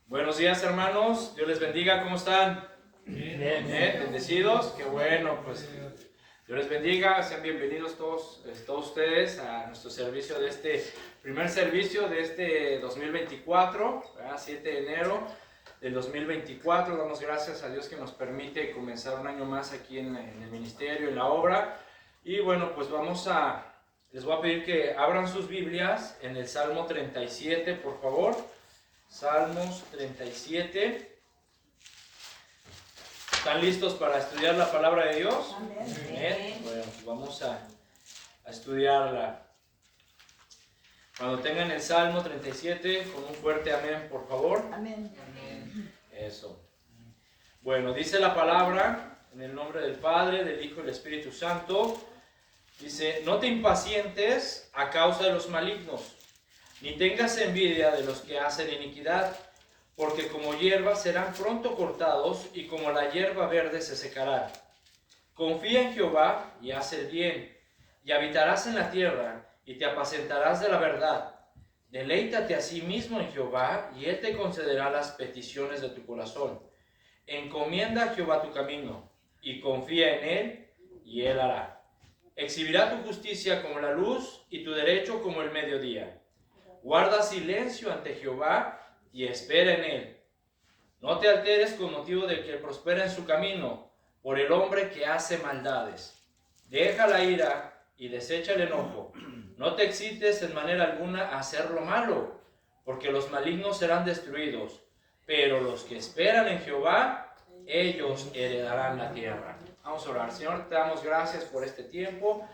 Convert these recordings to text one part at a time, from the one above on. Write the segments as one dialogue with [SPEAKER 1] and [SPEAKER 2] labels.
[SPEAKER 1] Buenos días, hermanos. Dios les bendiga. ¿Cómo están?
[SPEAKER 2] Bien.
[SPEAKER 1] Bendecidos. Qué bueno, pues Dios les bendiga. Sean bienvenidos todos ustedes a nuestro servicio de este primer servicio de este 2024, ¿verdad? 7 de enero del 2024. Damos gracias a Dios que nos permite comenzar un año más aquí en el ministerio, en la obra. Y bueno, pues les voy a pedir que abran sus Biblias en el Salmo 37, por favor. Salmos 37. ¿Están listos para estudiar la palabra de Dios? Amén. Bueno, pues vamos a estudiarla. Cuando tengan el Salmo 37, con un fuerte amén, por favor.
[SPEAKER 2] Amén.
[SPEAKER 1] Eso. Bueno, dice la palabra en el nombre del Padre, del Hijo y del Espíritu Santo. Dice: no te impacientes a causa de los malignos, ni tengas envidia de los que hacen iniquidad, porque como hierba serán pronto cortados, y como la hierba verde se secarán. Confía en Jehová y haz el bien, y habitarás en la tierra, y te apacentarás de la verdad. Deleítate a sí mismo en Jehová, y Él te concederá las peticiones de tu corazón. Encomienda a Jehová tu camino, y confía en Él, y Él hará. Exhibirá tu justicia como la luz, y tu derecho como el mediodía. Guarda silencio ante Jehová y espera en Él. No te alteres con motivo de que prospera en su camino, por el hombre que hace maldades. Deja la ira y desecha el enojo. No te excites en manera alguna a hacer lo malo, porque los malignos serán destruidos, pero los que esperan en Jehová, ellos heredarán la tierra. Vamos a orar. Señor, te damos gracias por este tiempo.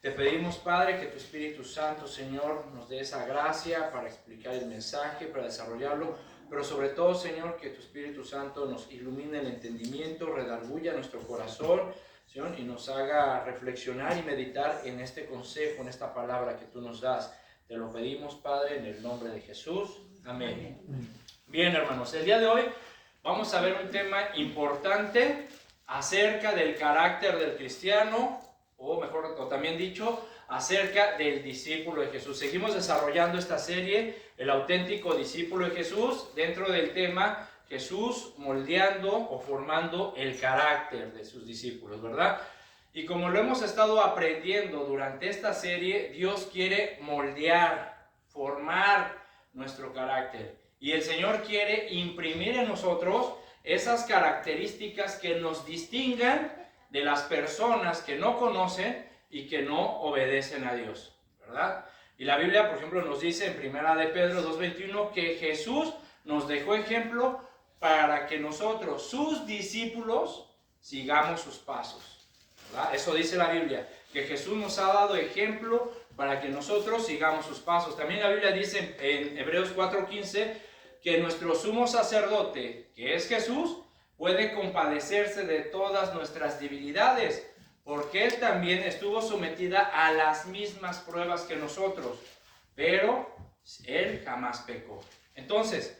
[SPEAKER 1] Te pedimos, Padre, que tu Espíritu Santo, Señor, nos dé esa gracia para explicar el mensaje, para desarrollarlo, pero sobre todo, Señor, que tu Espíritu Santo nos ilumine el entendimiento, redarguya nuestro corazón, Señor, y nos haga reflexionar y meditar en este consejo, en esta palabra que tú nos das. Te lo pedimos, Padre, en el nombre de Jesús. Amén. Bien, hermanos, el día de hoy vamos a ver un tema importante acerca del carácter del cristiano, o también dicho, acerca del discípulo de Jesús. Seguimos desarrollando esta serie, el auténtico discípulo de Jesús, dentro del tema Jesús moldeando o formando el carácter de sus discípulos, ¿verdad? Y como lo hemos estado aprendiendo durante esta serie, Dios quiere moldear, formar nuestro carácter. Y el Señor quiere imprimir en nosotros esas características que nos distingan de las personas que no conocen y que no obedecen a Dios, ¿verdad? Y la Biblia, por ejemplo, nos dice en 1 de Pedro 2:21 que Jesús nos dejó ejemplo para que nosotros, sus discípulos, sigamos sus pasos, ¿verdad? Eso dice la Biblia, que Jesús nos ha dado ejemplo para que nosotros sigamos sus pasos. También la Biblia dice en Hebreos 4:15 que nuestro sumo sacerdote, que es Jesús, puede compadecerse de todas nuestras debilidades, porque Él también estuvo sometida a las mismas pruebas que nosotros, pero Él jamás pecó. Entonces,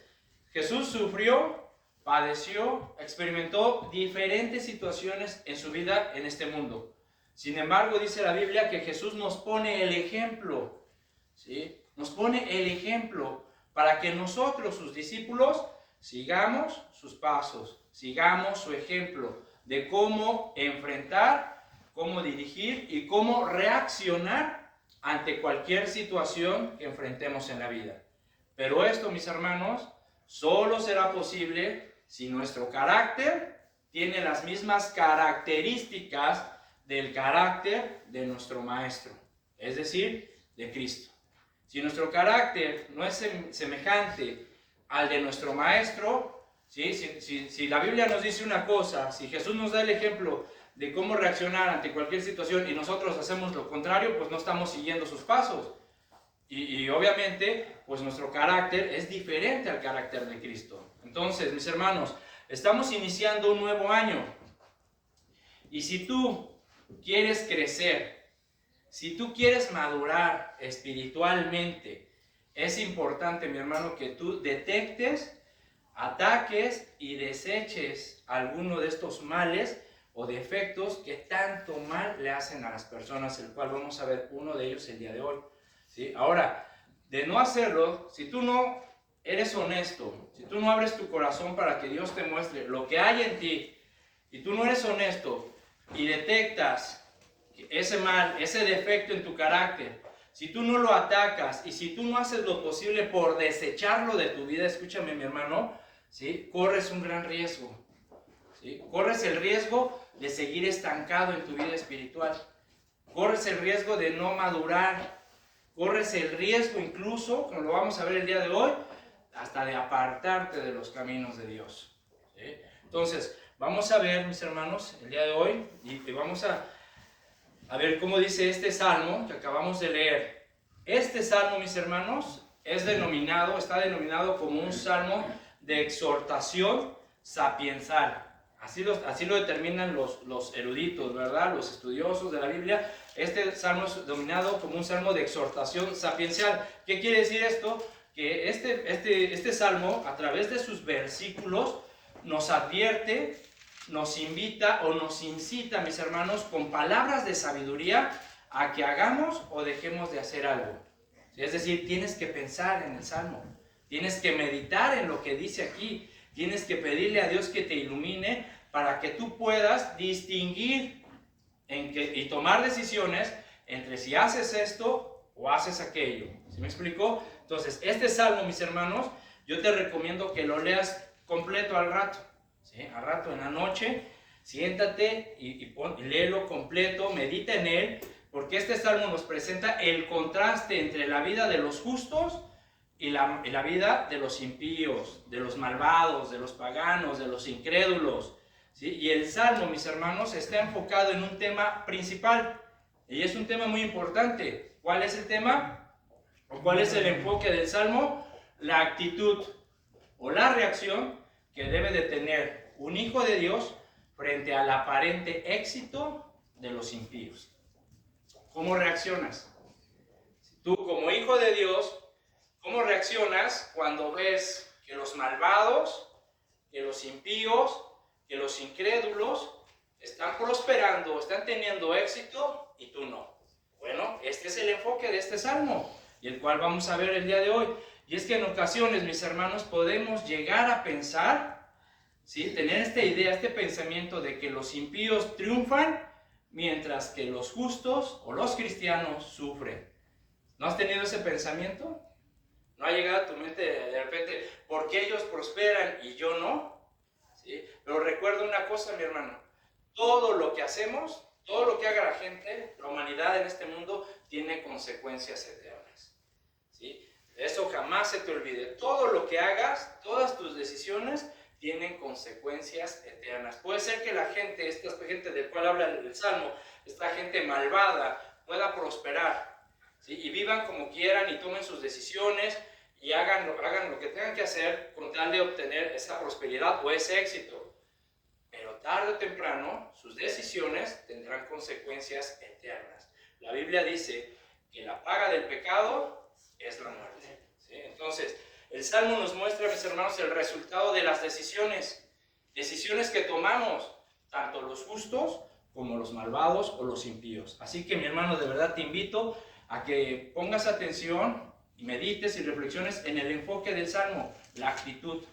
[SPEAKER 1] Jesús sufrió, padeció, experimentó diferentes situaciones en su vida en este mundo. Sin embargo, dice la Biblia que Jesús nos pone el ejemplo, ¿sí? Nos pone el ejemplo para que nosotros, sus discípulos, sigamos sus pasos, sigamos su ejemplo de cómo enfrentar, cómo dirigir y cómo reaccionar ante cualquier situación que enfrentemos en la vida. Pero esto, mis hermanos, solo será posible si nuestro carácter tiene las mismas características del carácter de nuestro Maestro, es decir, de Cristo. Si nuestro carácter no es semejante al de nuestro Maestro, ¿sí? Si la Biblia nos dice una cosa, si Jesús nos da el ejemplo de cómo reaccionar ante cualquier situación y nosotros hacemos lo contrario, pues no estamos siguiendo sus pasos. Y obviamente, pues nuestro carácter es diferente al carácter de Cristo. Entonces, mis hermanos, estamos iniciando un nuevo año. Y si tú quieres crecer, si tú quieres madurar espiritualmente, es importante, mi hermano, que tú detectes, ataques y deseches alguno de estos males o defectos que tanto mal le hacen a las personas, el cual vamos a ver uno de ellos el día de hoy, ¿sí? Ahora, de no hacerlo, si tú no eres honesto, si tú no abres tu corazón para que Dios te muestre lo que hay en ti, y tú no eres honesto y detectas ese mal, ese defecto en tu carácter, si tú no lo atacas y si tú no haces lo posible por desecharlo de tu vida, escúchame mi hermano, ¿sí? Corres un gran riesgo, ¿sí? Corres el riesgo de seguir estancado en tu vida espiritual, corres el riesgo de no madurar, corres el riesgo incluso, como lo vamos a ver el día de hoy, hasta de apartarte de los caminos de Dios, ¿sí? Entonces, vamos a ver, mis hermanos, el día de hoy, y vamos a ver cómo dice este salmo que acabamos de leer. Este salmo, mis hermanos, está denominado como un salmo de exhortación sapiensal. Así lo determinan los eruditos, ¿verdad? Los estudiosos de la Biblia. Este salmo es denominado como un salmo de exhortación sapiencial. ¿Qué quiere decir esto? Que este salmo, a través de sus versículos, nos advierte, nos invita o nos incita, mis hermanos, con palabras de sabiduría a que hagamos o dejemos de hacer algo. Es decir, tienes que pensar en el Salmo, tienes que meditar en lo que dice aquí, tienes que pedirle a Dios que te ilumine para que tú puedas distinguir y tomar decisiones entre si haces esto o haces aquello. ¿Sí me explico? Entonces, este Salmo, mis hermanos, yo te recomiendo que lo leas completo al rato. ¿Sí? Al rato, en la noche, siéntate y léelo completo, medita en él, porque este salmo nos presenta el contraste entre la vida de los justos y la vida de los impíos, de los malvados, de los paganos, de los incrédulos, ¿sí? Y el salmo, mis hermanos, está enfocado en un tema principal, y es un tema muy importante. ¿Cuál es el tema? ¿O cuál es el enfoque del salmo? La actitud o la reacción que debe de tener un hijo de Dios frente al aparente éxito de los impíos. ¿Cómo reaccionas? Tú, como hijo de Dios, ¿cómo reaccionas cuando ves que los malvados, que los impíos, que los incrédulos están prosperando, están teniendo éxito y tú no? Bueno, este es el enfoque de este salmo y el cual vamos a ver el día de hoy. Y es que en ocasiones, mis hermanos, podemos llegar a pensar, ¿sí? Tener esta idea, este pensamiento de que los impíos triunfan mientras que los justos o los cristianos sufren. ¿No has tenido ese pensamiento? ¿No ha llegado a tu mente de repente, ¿por qué ellos prosperan y yo no? ¿Sí? Pero recuerda una cosa, mi hermano, todo lo que hacemos, todo lo que haga la gente, la humanidad en este mundo, tiene consecuencias eternas, ¿sí? Eso jamás se te olvide. Todo lo que hagas, todas tus decisiones tienen consecuencias eternas. Puede ser que la gente, esta gente del cual habla el Salmo, esta gente malvada, pueda prosperar, ¿sí? Y vivan como quieran y tomen sus decisiones y hagan lo que tengan que hacer con tal de obtener esa prosperidad o ese éxito. Pero tarde o temprano, sus decisiones tendrán consecuencias eternas. La Biblia dice que la paga del pecado es la muerte, ¿sí? Entonces, el Salmo nos muestra, mis hermanos, el resultado de las decisiones que tomamos, tanto los justos como los malvados o los impíos. Así que, mi hermano, de verdad te invito a que pongas atención y medites y reflexiones en el enfoque del Salmo, la actitud.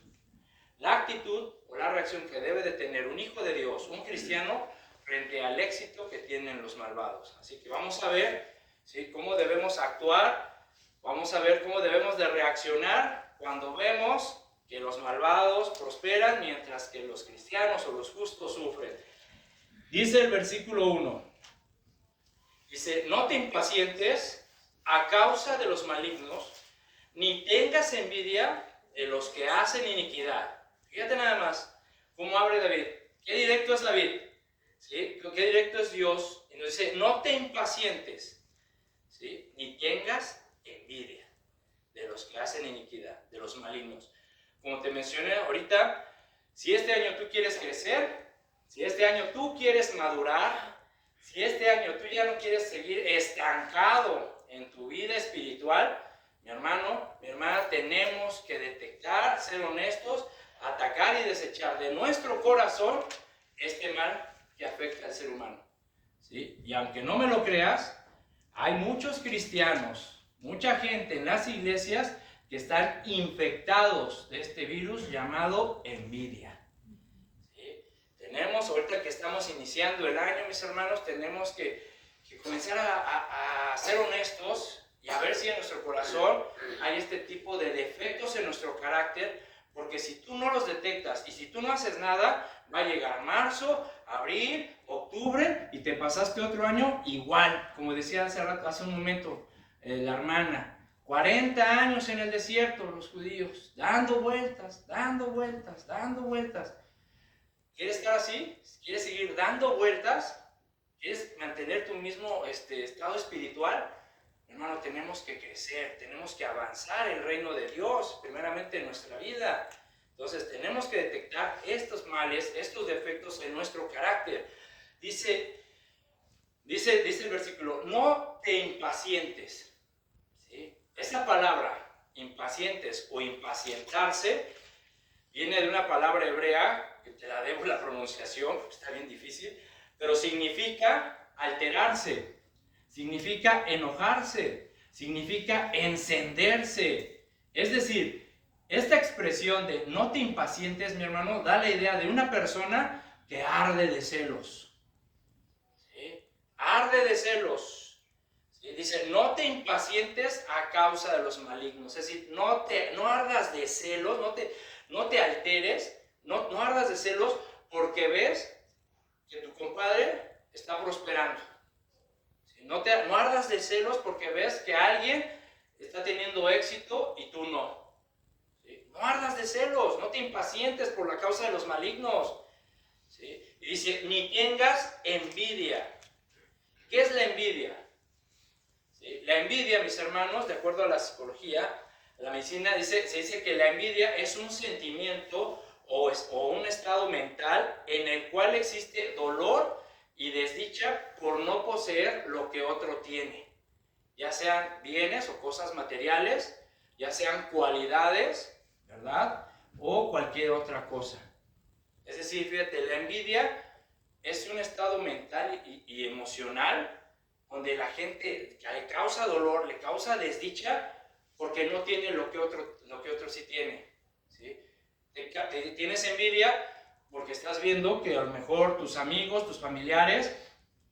[SPEAKER 1] La actitud o la reacción que debe de tener un hijo de Dios, un cristiano, frente al éxito que tienen los malvados. Así que vamos a ver, ¿sí?, cómo debemos actuar, vamos a ver cómo debemos de reaccionar cuando vemos que los malvados prosperan mientras que los cristianos o los justos sufren. Dice el versículo 1, dice, no te impacientes a causa de los malignos, ni tengas envidia de los que hacen iniquidad. Fíjate nada más cómo habla David. Qué directo es David, ¿sí? Qué directo es Dios. Y nos dice, no te impacientes, ¿sí?, ni tengas envidia de los que hacen iniquidad, de los malignos. Como te mencioné ahorita, si este año tú quieres crecer, si este año tú quieres madurar, si este año tú ya no quieres seguir estancado en tu vida espiritual, mi hermano, mi hermana, tenemos que detectar, ser honestos, atacar y desechar de nuestro corazón este mal que afecta al ser humano, ¿sí? Y aunque no me lo creas, hay muchos cristianos, mucha gente en las iglesias que están infectados de este virus llamado envidia. ¿Sí? Tenemos, ahorita que estamos iniciando el año, mis hermanos, tenemos que comenzar a ser honestos y a ver si en nuestro corazón hay este tipo de defectos en nuestro carácter, porque si tú no los detectas y si tú no haces nada, va a llegar marzo, abril, octubre y te pasaste otro año igual, como decía hace un momento la hermana. 40 años en el desierto los judíos, dando vueltas, dando vueltas, dando vueltas. ¿Quieres estar así? ¿Quieres seguir dando vueltas? ¿Quieres mantener tu mismo estado espiritual? Hermano, tenemos que crecer, tenemos que avanzar el reino de Dios, primeramente en nuestra vida. Entonces tenemos que detectar estos males, estos defectos en nuestro carácter. Dice el versículo, no te impacientes. ¿Sí? Esa palabra, impacientes o impacientarse, viene de una palabra hebrea, que te la debo la pronunciación, está bien difícil, pero significa alterarse, significa enojarse, significa encenderse. Es decir, esta expresión de no te impacientes, mi hermano, da la idea de una persona que arde de celos. ¿Sí? Arde de celos. ¿Sí? Dice, no te impacientes a causa de los malignos. Es decir, no ardas de celos, no te alteres, no ardas de celos porque ves que tu compadre está prosperando. ¿Sí? No ardas de celos porque ves que alguien está teniendo éxito y tú no. ¿Sí? No ardas de celos, no te impacientes por la causa de los malignos. ¿Sí? Y dice, ni tengas envidia. ¿Qué es la envidia? ¿Sí? La envidia, mis hermanos, de acuerdo a la psicología, a la medicina, se dice que la envidia es un sentimiento o un estado mental en el cual existe dolor y desdicha por no poseer lo que otro tiene, ya sean bienes o cosas materiales, ya sean cualidades, ¿verdad? O cualquier otra cosa. Es decir, fíjate, la envidia es un estado mental y emocional donde la gente le causa dolor, le causa desdicha porque no tiene lo que otro sí tiene. ¿Sí? Tienes envidia porque estás viendo que a lo mejor tus amigos, tus familiares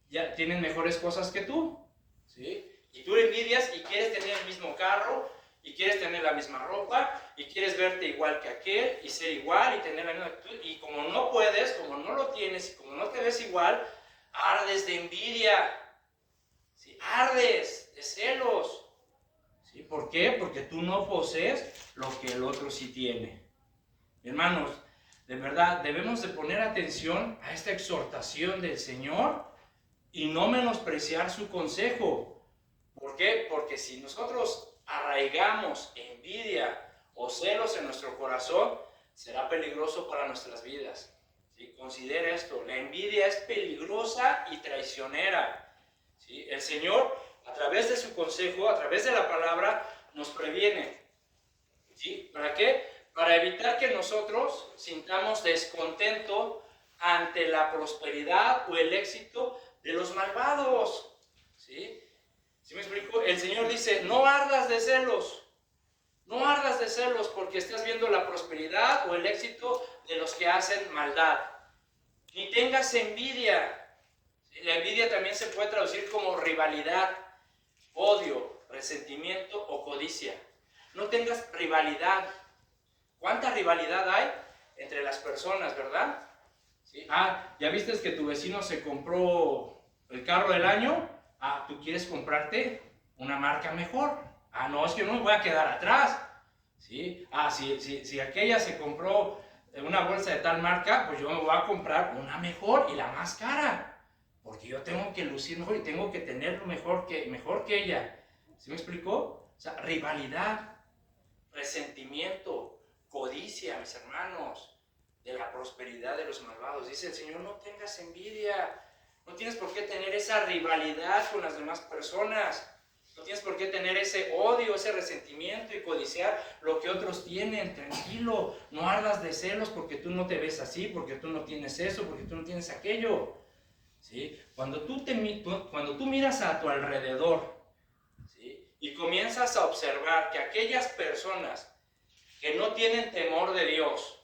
[SPEAKER 1] ya tienen mejores cosas que tú. ¿Sí? Y tú envidias y quieres tener el mismo carro, y quieres tener la misma ropa, y quieres verte igual que aquel, y ser igual, y tener la misma actitud, y como no puedes, como no lo tienes, y como no te ves igual, ardes de envidia. ¿Sí? Ardes de celos. ¿Sí? ¿Por qué? Porque tú no posees lo que el otro sí tiene. Hermanos, de verdad debemos de poner atención a esta exhortación del Señor y no menospreciar su consejo. ¿Por qué? Porque si nosotros arraigamos envidia o celos en nuestro corazón, será peligroso para nuestras vidas. ¿Sí? Considera esto, la envidia es peligrosa y traicionera. ¿Sí? El Señor, a través de su consejo, a través de la palabra, nos previene. ¿Sí? ¿Para qué? Para evitar que nosotros sintamos descontento ante la prosperidad o el éxito de los malvados. ¿Sí? ¿Sí me explico? El Señor dice, no ardas de celos. No ardas de celos porque estás viendo la prosperidad o el éxito de los que hacen maldad. Ni tengas envidia. La envidia también se puede traducir como rivalidad, odio, resentimiento o codicia. No tengas rivalidad. ¿Cuánta rivalidad hay entre las personas, verdad? ¿Sí? ¿Ya viste que tu vecino se compró el carro del año? ¿Tú quieres comprarte una marca mejor? No, es que no me voy a quedar atrás. ¿Sí? Si aquella se compró una bolsa de tal marca, pues yo me voy a comprar una mejor y la más cara. Porque yo tengo que lucir mejor y tengo que tener lo mejor que ella. ¿Sí me explicó? O sea, rivalidad, resentimiento, codicia, mis hermanos, de la prosperidad de los malvados. Dice el Señor, no tengas envidia. No tienes por qué tener esa rivalidad con las demás personas. No tienes por qué tener ese odio, ese resentimiento y codiciar lo que otros tienen. Tranquilo, no ardas de celos porque tú no te ves así, porque tú no tienes eso, porque tú no tienes aquello. ¿Sí? Cuando tú miras a tu alrededor, ¿sí? y comienzas a observar que aquellas personas que no tienen temor de Dios,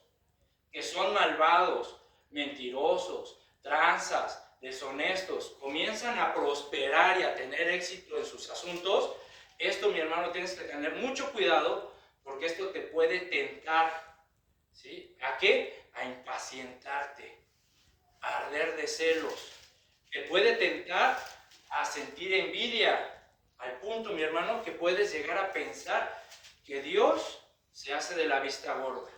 [SPEAKER 1] que son malvados, mentirosos, tranzas, deshonestos, comienzan a prosperar y a tener éxito en sus asuntos, esto, mi hermano, tienes que tener mucho cuidado, porque esto te puede tentar, ¿sí? ¿A qué? A impacientarte, a arder de celos. Te puede tentar a sentir envidia, al punto, mi hermano, que puedes llegar a pensar que Dios se hace de la vista gorda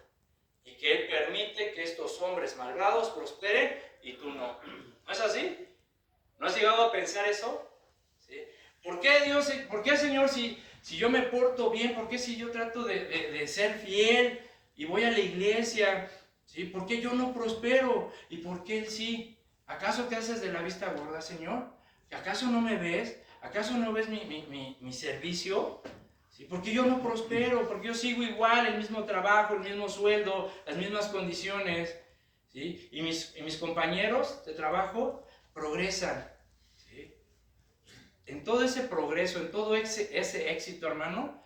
[SPEAKER 1] y que Él permite que estos hombres malvados prosperen y tú no. ¿No es así? ¿No has llegado a pensar eso? ¿Sí? ¿Por qué Dios, por qué Señor, si yo me porto bien, por qué si yo trato de ser fiel y voy a la iglesia, ¿sí? ¿Por qué yo no prospero? ¿Y por qué Él sí? ¿Acaso te haces de la vista gorda, Señor? ¿Acaso no me ves? ¿Acaso no ves mi servicio? ¿Sí? ¿Por qué yo no prospero? ¿Por qué yo sigo igual, el mismo trabajo, el mismo sueldo, las mismas condiciones? ¿Sí? Y mis compañeros de trabajo progresan. ¿Sí? En todo ese progreso, en todo ese éxito, hermano,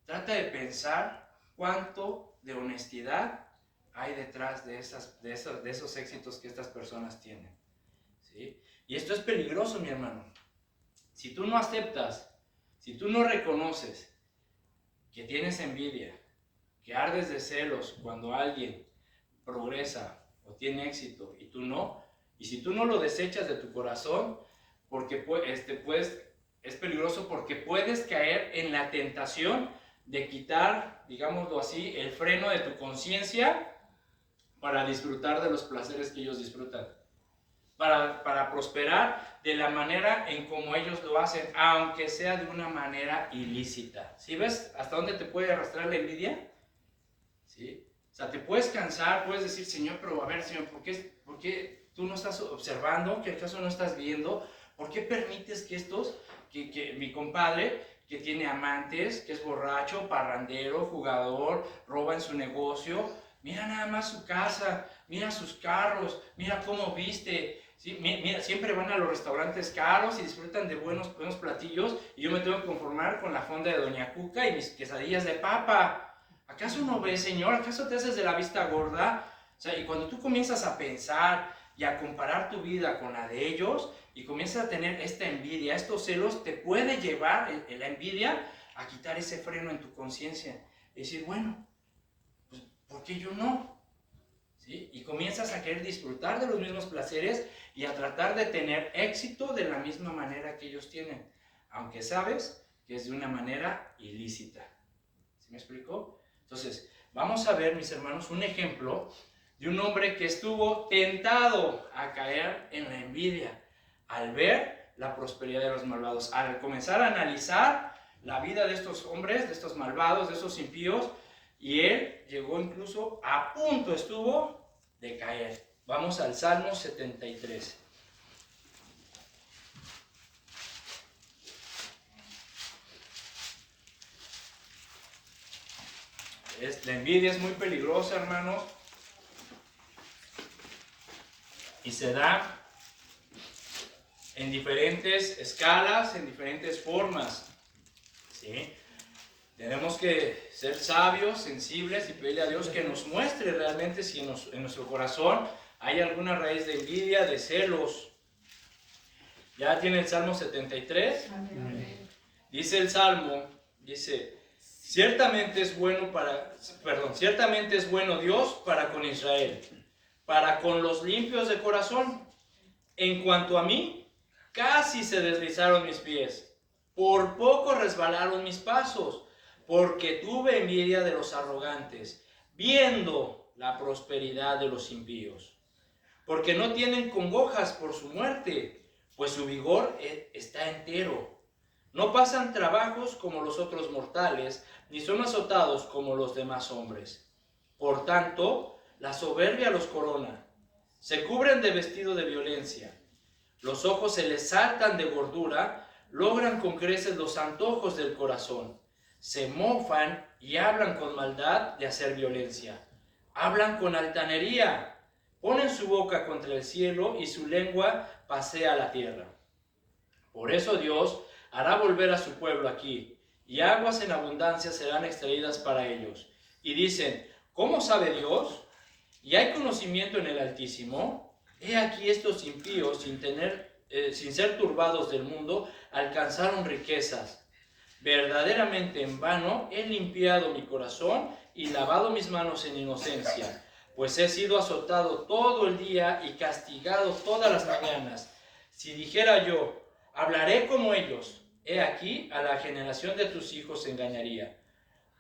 [SPEAKER 1] trata de pensar cuánto de honestidad hay detrás de esos éxitos que estas personas tienen. ¿Sí? Y esto es peligroso, mi hermano. Si tú no aceptas, si tú no reconoces que tienes envidia, que ardes de celos cuando alguien progresa o tiene éxito y tú no, y si tú no lo desechas de tu corazón, porque es peligroso, porque puedes caer en la tentación de quitar, digámoslo así, el freno de tu conciencia para disfrutar de los placeres que ellos disfrutan, para prosperar de la manera en como ellos lo hacen, aunque sea de una manera ilícita. ¿Sí ves hasta dónde te puede arrastrar la envidia? ¿Sí? O sea, te puedes cansar, puedes decir, Señor, pero a ver, Señor, ¿por qué tú no estás observando? ¿Que acaso no estás viendo? ¿Por qué permites que que mi compadre, que tiene amantes, que es borracho, parrandero, jugador, roba en su negocio, mira nada más su casa, mira sus carros, mira cómo viste, ¿sí? Mira, siempre van a los restaurantes caros y disfrutan de buenos platillos, y yo me tengo que conformar con la fonda de Doña Cuca y mis quesadillas de papa? ¿Acaso no ves, Señor? ¿Acaso te haces de la vista gorda? O sea, y cuando tú comienzas a pensar y a comparar tu vida con la de ellos y comienzas a tener esta envidia, estos celos, te puede llevar la envidia a quitar ese freno en tu conciencia. Y decir, bueno, pues, ¿por qué yo no? ¿Sí? Y comienzas a querer disfrutar de los mismos placeres y a tratar de tener éxito de la misma manera que ellos tienen, aunque sabes que es de una manera ilícita. ¿Sí me explico? Entonces, vamos a ver, mis hermanos, un ejemplo de un hombre que estuvo tentado a caer en la envidia al ver la prosperidad de los malvados, al comenzar a analizar la vida de estos hombres, de estos malvados, de estos impíos, y él llegó incluso a punto estuvo de caer. Vamos al Salmo 73. La envidia es muy peligrosa, hermanos, y se da en diferentes escalas, en diferentes formas, ¿sí? Tenemos que ser sabios, sensibles y pedirle a Dios que nos muestre realmente si en nuestro corazón hay alguna raíz de envidia, de celos. Ya tiene el Salmo 73. Amén. Dice el Salmo, ciertamente es bueno Dios para con Israel, para con los limpios de corazón. En cuanto a mí, casi se deslizaron mis pies, por poco resbalaron mis pasos, porque tuve envidia de los arrogantes, viendo la prosperidad de los impíos. Porque no tienen congojas por su muerte, pues su vigor está entero. No pasan trabajos como los otros mortales, ni son azotados como los demás hombres. Por tanto, la soberbia los corona. Se cubren de vestido de violencia. Los ojos se les saltan de gordura, logran con creces los antojos del corazón. Se mofan y hablan con maldad de hacer violencia. Hablan con altanería. Ponen su boca contra el cielo y su lengua pasea la tierra. Por eso Dios hará volver a su pueblo aquí y aguas en abundancia serán extraídas para ellos. Y dicen, ¿cómo sabe Dios? ¿Y hay conocimiento en el Altísimo? He aquí estos impíos, sin ser turbados del mundo, alcanzaron riquezas. Verdaderamente en vano he limpiado mi corazón y lavado mis manos en inocencia, pues he sido azotado todo el día y castigado todas las mañanas. Si dijera yo, hablaré como ellos, he aquí a la generación de tus hijos engañaría.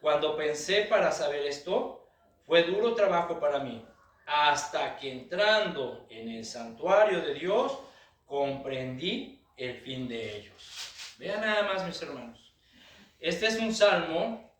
[SPEAKER 1] Cuando pensé para saber esto, fue duro trabajo para mí, hasta que entrando en el santuario de Dios, comprendí el fin de ellos. Vean nada más, mis hermanos. Este es un salmo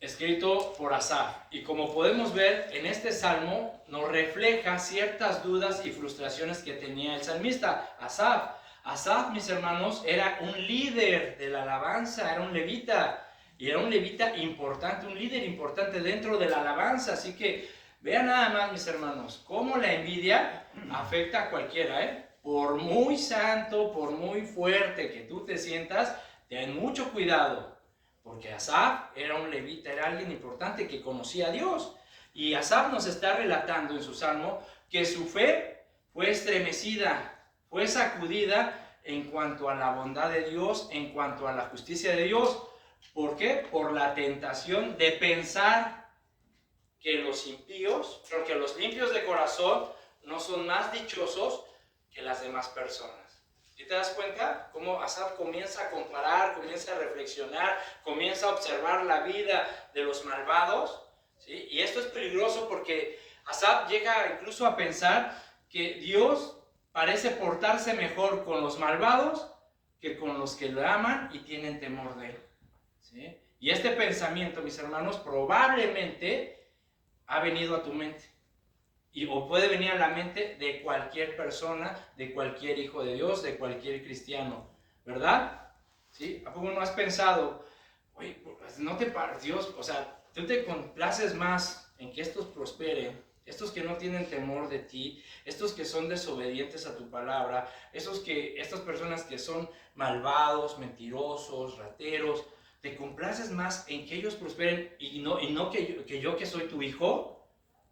[SPEAKER 1] escrito por Asaf, y como podemos ver en este salmo nos refleja ciertas dudas y frustraciones que tenía el salmista Asaf. Asaf, mis hermanos, era un líder de la alabanza, era un levita, y era un levita importante, un líder importante dentro de la alabanza. Así que vean nada más, mis hermanos, cómo la envidia afecta a cualquiera, Por muy santo, por muy fuerte que tú te sientas, ten mucho cuidado, porque Asaf era un levita, era alguien importante que conocía a Dios. Y Asaf nos está relatando en su salmo que su fe fue estremecida, fue sacudida en cuanto a la bondad de Dios, en cuanto a la justicia de Dios. ¿Por qué? Por la tentación de pensar que los impíos, porque los limpios de corazón no son más dichosos que las demás personas. ¿Y te das cuenta cómo Asaf comienza a comparar, comienza a reflexionar, comienza a observar la vida de los malvados? ¿Sí? Y esto es peligroso porque Asaf llega incluso a pensar que Dios parece portarse mejor con los malvados que con los que lo aman y tienen temor de él. ¿Sí? Y este pensamiento, mis hermanos, probablemente ha venido a tu mente. O puede venir a la mente de cualquier persona, de cualquier hijo de Dios, de cualquier cristiano, ¿verdad? ¿Sí? ¿A poco no has pensado, oye, pues no te pares, Dios, o sea, tú te complaces más en que estos prosperen, estos que no tienen temor de ti, estos que son desobedientes a tu palabra, estas personas que son malvados, mentirosos, rateros, te complaces más en que ellos prosperen y no que yo que soy tu hijo?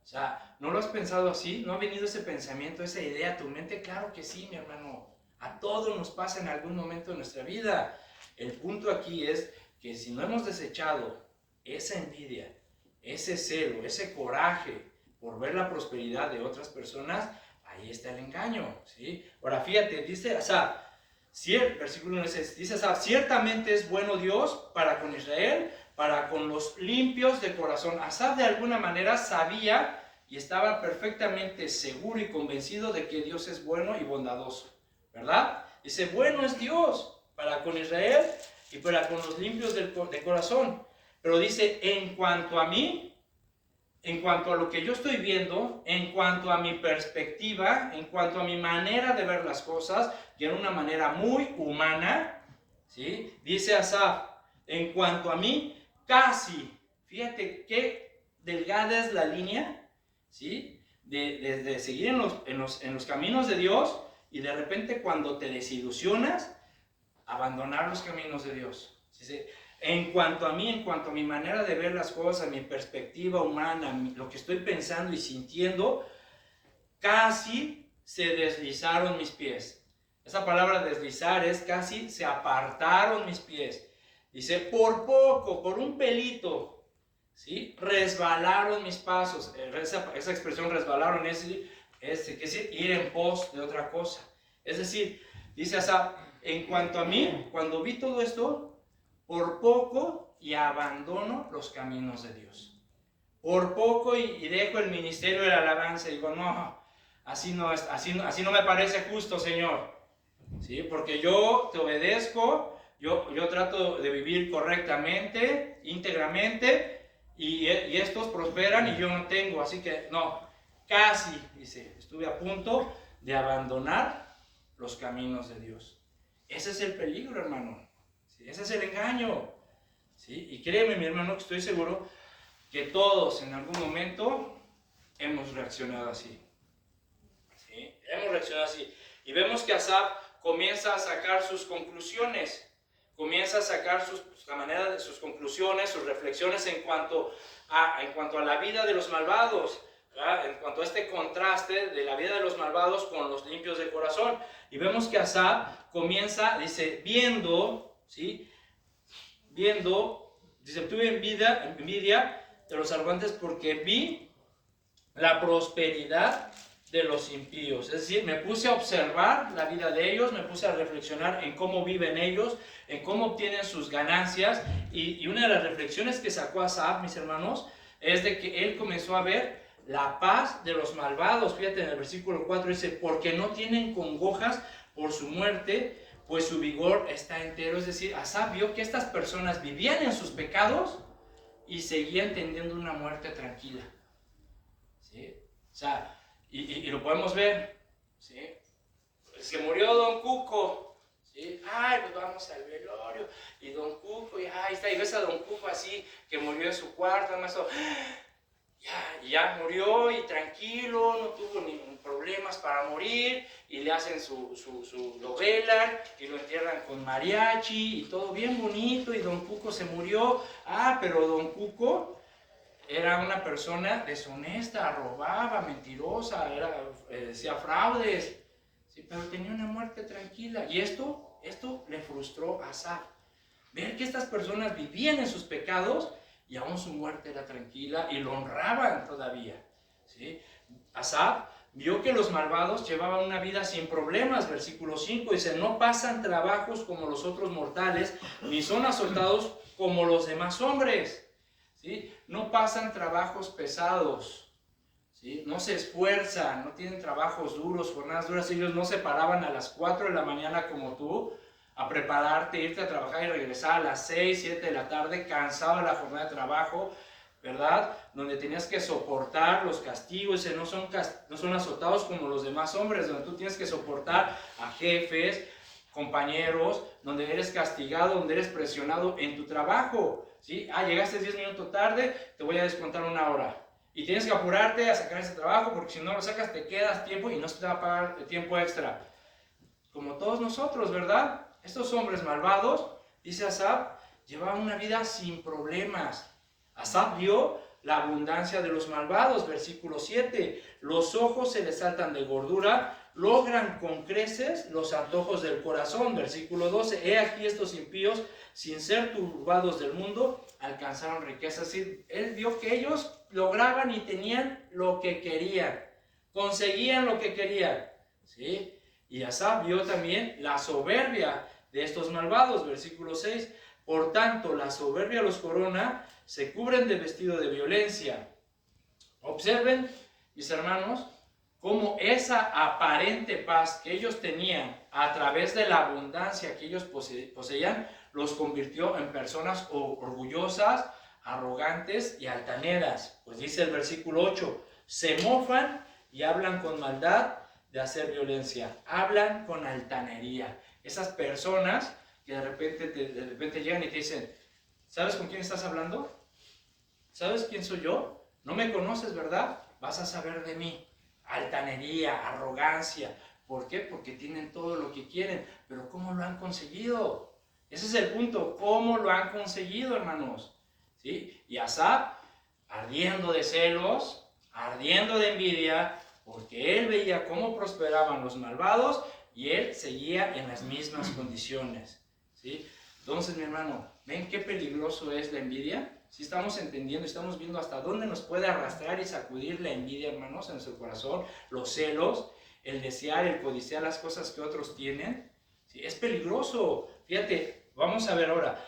[SPEAKER 1] O sea, ¿no lo has pensado así? ¿No ha venido ese pensamiento, esa idea a tu mente? Claro que sí, mi hermano. A todos nos pasa en algún momento de nuestra vida. El punto aquí es que si no hemos desechado esa envidia, ese celo, ese coraje por ver la prosperidad de otras personas, ahí está el engaño, ¿sí? Ahora fíjate, dice Asaf, versículo 1 dice Asaf, ciertamente es bueno Dios para con Israel, para con los limpios de corazón. Asaf de alguna manera sabía y estaba perfectamente seguro y convencido de que Dios es bueno y bondadoso, ¿verdad? Dice, bueno es Dios para con Israel y para con los limpios de corazón. Pero dice, en cuanto a mí, en cuanto a lo que yo estoy viendo, en cuanto a mi perspectiva, en cuanto a mi manera de ver las cosas, que en una manera muy humana, ¿sí? Dice Asaf, en cuanto a mí, casi, fíjate qué delgada es la línea, ¿sí? De seguir en los caminos de Dios y de repente cuando te desilusionas, abandonar los caminos de Dios. ¿Sí? En cuanto a mí, en cuanto a mi manera de ver las cosas, mi perspectiva humana, lo que estoy pensando y sintiendo, casi se deslizaron mis pies. Esa palabra deslizar es casi se apartaron mis pies. Dice, por poco, por un pelito, ¿sí? Resbalaron mis pasos. Esa expresión resbalaron es decir, ir en pos de otra cosa. Es decir, dice Asaf, en cuanto a mí, cuando vi todo esto, por poco y abandono los caminos de Dios. Por poco y dejo el ministerio de la alabanza y digo, no, así no me parece justo, Señor. ¿Sí? Porque yo te obedezco, yo trato de vivir correctamente, íntegramente, y estos prosperan y yo no tengo. Así que no, casi, dice, estuve a punto de abandonar los caminos de Dios. Ese es el peligro, hermano. ¿Sí? Ese es el engaño. ¿Sí? Y créeme, mi hermano, que estoy seguro que todos en algún momento hemos reaccionado así. ¿Sí? Hemos reaccionado así. Y vemos que Asaf comienza a sacar sus conclusiones. comienza a sacar sus conclusiones, sus reflexiones en cuanto a la vida de los malvados, ¿verdad? En cuanto a este contraste de la vida de los malvados con los limpios de corazón. Y vemos que Asaf comienza, dice, viendo, ¿sí? Dice, tuve envidia de los arrogantes porque vi la prosperidad de los impíos. Es decir, me puse a observar la vida de ellos, me puse a reflexionar en cómo viven ellos, en cómo obtienen sus ganancias. Y una de las reflexiones que sacó Asaf, mis hermanos, es de que él comenzó a ver la paz de los malvados. Fíjate, en el versículo 4 dice, porque no tienen congojas por su muerte, pues su vigor está entero. Es decir, Asaf vio que estas personas vivían en sus pecados y seguían teniendo una muerte tranquila. ¿Sí? O sea, y lo podemos ver, ¿sí? Se murió Don Cuco, ¿sí? Ay, pues vamos al velorio, y Don Cuco, y ahí está, y ves a Don Cuco así, que murió en su cuarto, más o ya murió y tranquilo, no tuvo ningún problemas para morir, y le hacen lo velan y lo entierran con mariachi y todo bien bonito, y Don Cuco se murió. Pero Don Cuco era una persona deshonesta, robaba, mentirosa, hacía fraudes, sí, pero tenía una muerte tranquila. Y esto le frustró a Asaf, ver que estas personas vivían en sus pecados y aún su muerte era tranquila y lo honraban todavía, ¿sí? Asaf vio que los malvados llevaban una vida sin problemas. Versículo 5 dice, no pasan trabajos como los otros mortales, ni son azotados como los demás hombres, ¿sí? No pasan trabajos pesados, ¿sí? No se esfuerzan, no tienen trabajos duros, jornadas duras. Ellos no se paraban a las 4 de la mañana como tú, a prepararte, irte a trabajar y regresar a las 6, 7 de la tarde, cansado de la jornada de trabajo, ¿verdad? Donde tenías que soportar los castigos, no son azotados como los demás hombres, donde tú tienes que soportar a jefes, compañeros, donde eres castigado, donde eres presionado en tu trabajo, ¿sí? Llegaste 10 minutos tarde, te voy a descontar 1 hora. Y tienes que apurarte a sacar ese trabajo, porque si no lo sacas te quedas tiempo y no se te va a pagar el tiempo extra. Como todos nosotros, ¿verdad? Estos hombres malvados, dice Asaf, llevaban una vida sin problemas. Asaf vio la abundancia de los malvados, versículo 7. Los ojos se les saltan de gordura, logran con creces los antojos del corazón, versículo 12. He aquí estos impíos, sin ser turbados del mundo, alcanzaron riquezas. Sí, él vio que ellos lograban y tenían lo que querían, conseguían lo que querían, ¿sí? Y Asaf vio también la soberbia de estos malvados, versículo 6. Por tanto, la soberbia los corona, se cubren de vestido de violencia. Observen, mis hermanos, cómo esa aparente paz que ellos tenían a través de la abundancia que ellos poseían, los convirtió en personas orgullosas, arrogantes y altaneras. Pues dice el versículo 8, se mofan y hablan con maldad de hacer violencia, hablan con altanería. Esas personas que de repente llegan y te dicen, ¿sabes con quién estás hablando? ¿Sabes quién soy yo? No me conoces, ¿verdad? Vas a saber de mí. Altanería, arrogancia. ¿Por qué? Porque tienen todo lo que quieren. Pero ¿cómo lo han conseguido? Ese es el punto. ¿Cómo lo han conseguido, hermanos? ¿Sí? Y Asaf, ardiendo de celos, ardiendo de envidia, porque él veía cómo prosperaban los malvados y él seguía en las mismas condiciones, ¿sí? Entonces, mi hermano, ¿ven qué peligroso es la envidia? Si estamos entendiendo, estamos viendo hasta dónde nos puede arrastrar y sacudir la envidia, hermanos, en nuestro corazón, los celos, el desear, el codiciar las cosas que otros tienen, ¿sí? Es peligroso. Fíjate, vamos a ver ahora.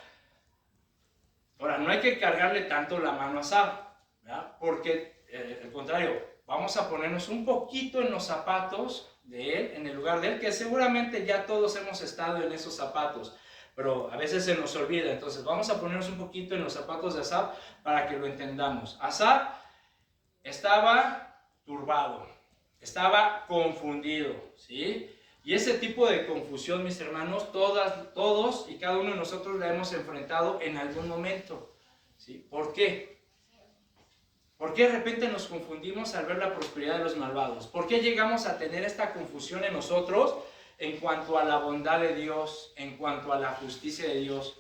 [SPEAKER 1] Ahora, no hay que cargarle tanto la mano a Asaf, ¿verdad? Porque, al contrario, vamos a ponernos un poquito en los zapatos de él, en el lugar de él, que seguramente ya todos hemos estado en esos zapatos, pero a veces se nos olvida. Entonces vamos a ponernos un poquito en los zapatos de Asaf para que lo entendamos. Asaf estaba turbado, estaba confundido, ¿sí? Y ese tipo de confusión, mis hermanos, todos y cada uno de nosotros la hemos enfrentado en algún momento, ¿sí? ¿Por qué? ¿Por qué de repente nos confundimos al ver la prosperidad de los malvados? ¿Por qué llegamos a tener esta confusión en nosotros en cuanto a la bondad de Dios, en cuanto a la justicia de Dios?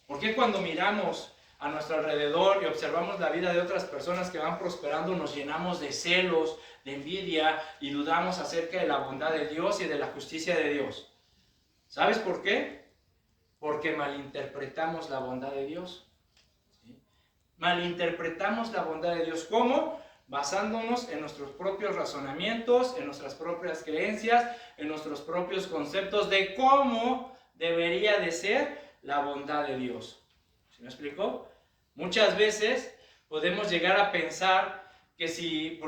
[SPEAKER 1] ¿Por qué cuando miramos a nuestro alrededor y observamos la vida de otras personas que van prosperando, nos llenamos de celos, de envidia y dudamos acerca de la bondad de Dios y de la justicia de Dios? ¿Sabes por qué? Porque malinterpretamos la bondad de Dios. ¿Sí? Malinterpretamos la bondad de Dios. ¿Cómo? Basándonos en nuestros propios razonamientos, en nuestras propias creencias, en nuestros propios conceptos de cómo debería de ser la bondad de Dios. ¿Sí me explicó? Muchas veces podemos llegar a pensar que si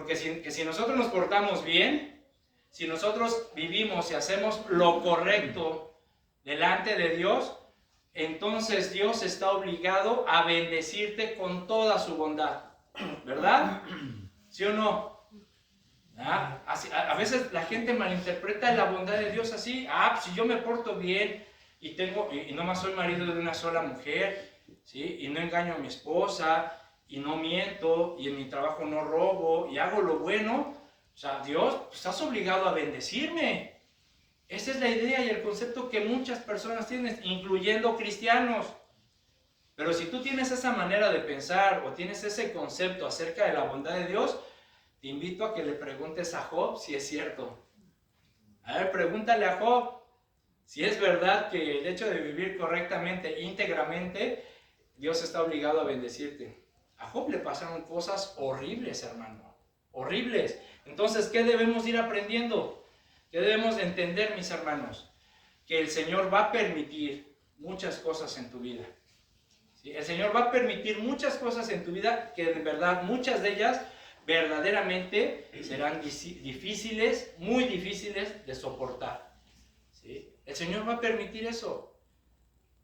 [SPEAKER 1] nosotros nos portamos bien, si nosotros vivimos y hacemos lo correcto delante de Dios, entonces Dios está obligado a bendecirte con toda su bondad, ¿verdad? ¿Sí o no? A veces la gente malinterpreta la bondad de Dios así. Pues si yo me porto bien y nomás soy marido de una sola mujer, ¿sí? Y no engaño a mi esposa, y no miento, y en mi trabajo no robo, y hago lo bueno, o sea, Dios, pues, estás obligado a bendecirme. Esa es la idea y el concepto que muchas personas tienen, incluyendo cristianos. Pero si tú tienes esa manera de pensar o tienes ese concepto acerca de la bondad de Dios, te invito a que le preguntes a Job si es cierto. A ver, pregúntale a Job si es verdad que el hecho de vivir correctamente, íntegramente, Dios está obligado a bendecirte. A Job le pasaron cosas horribles, hermano. Horribles. Entonces, ¿qué debemos ir aprendiendo? ¿Qué debemos de entender, mis hermanos? Que el Señor va a permitir muchas cosas en tu vida. ¿Sí? El Señor va a permitir muchas cosas en tu vida que de verdad, muchas de ellas, verdaderamente serán difíciles, muy difíciles de soportar. ¿Sí? El Señor va a permitir eso.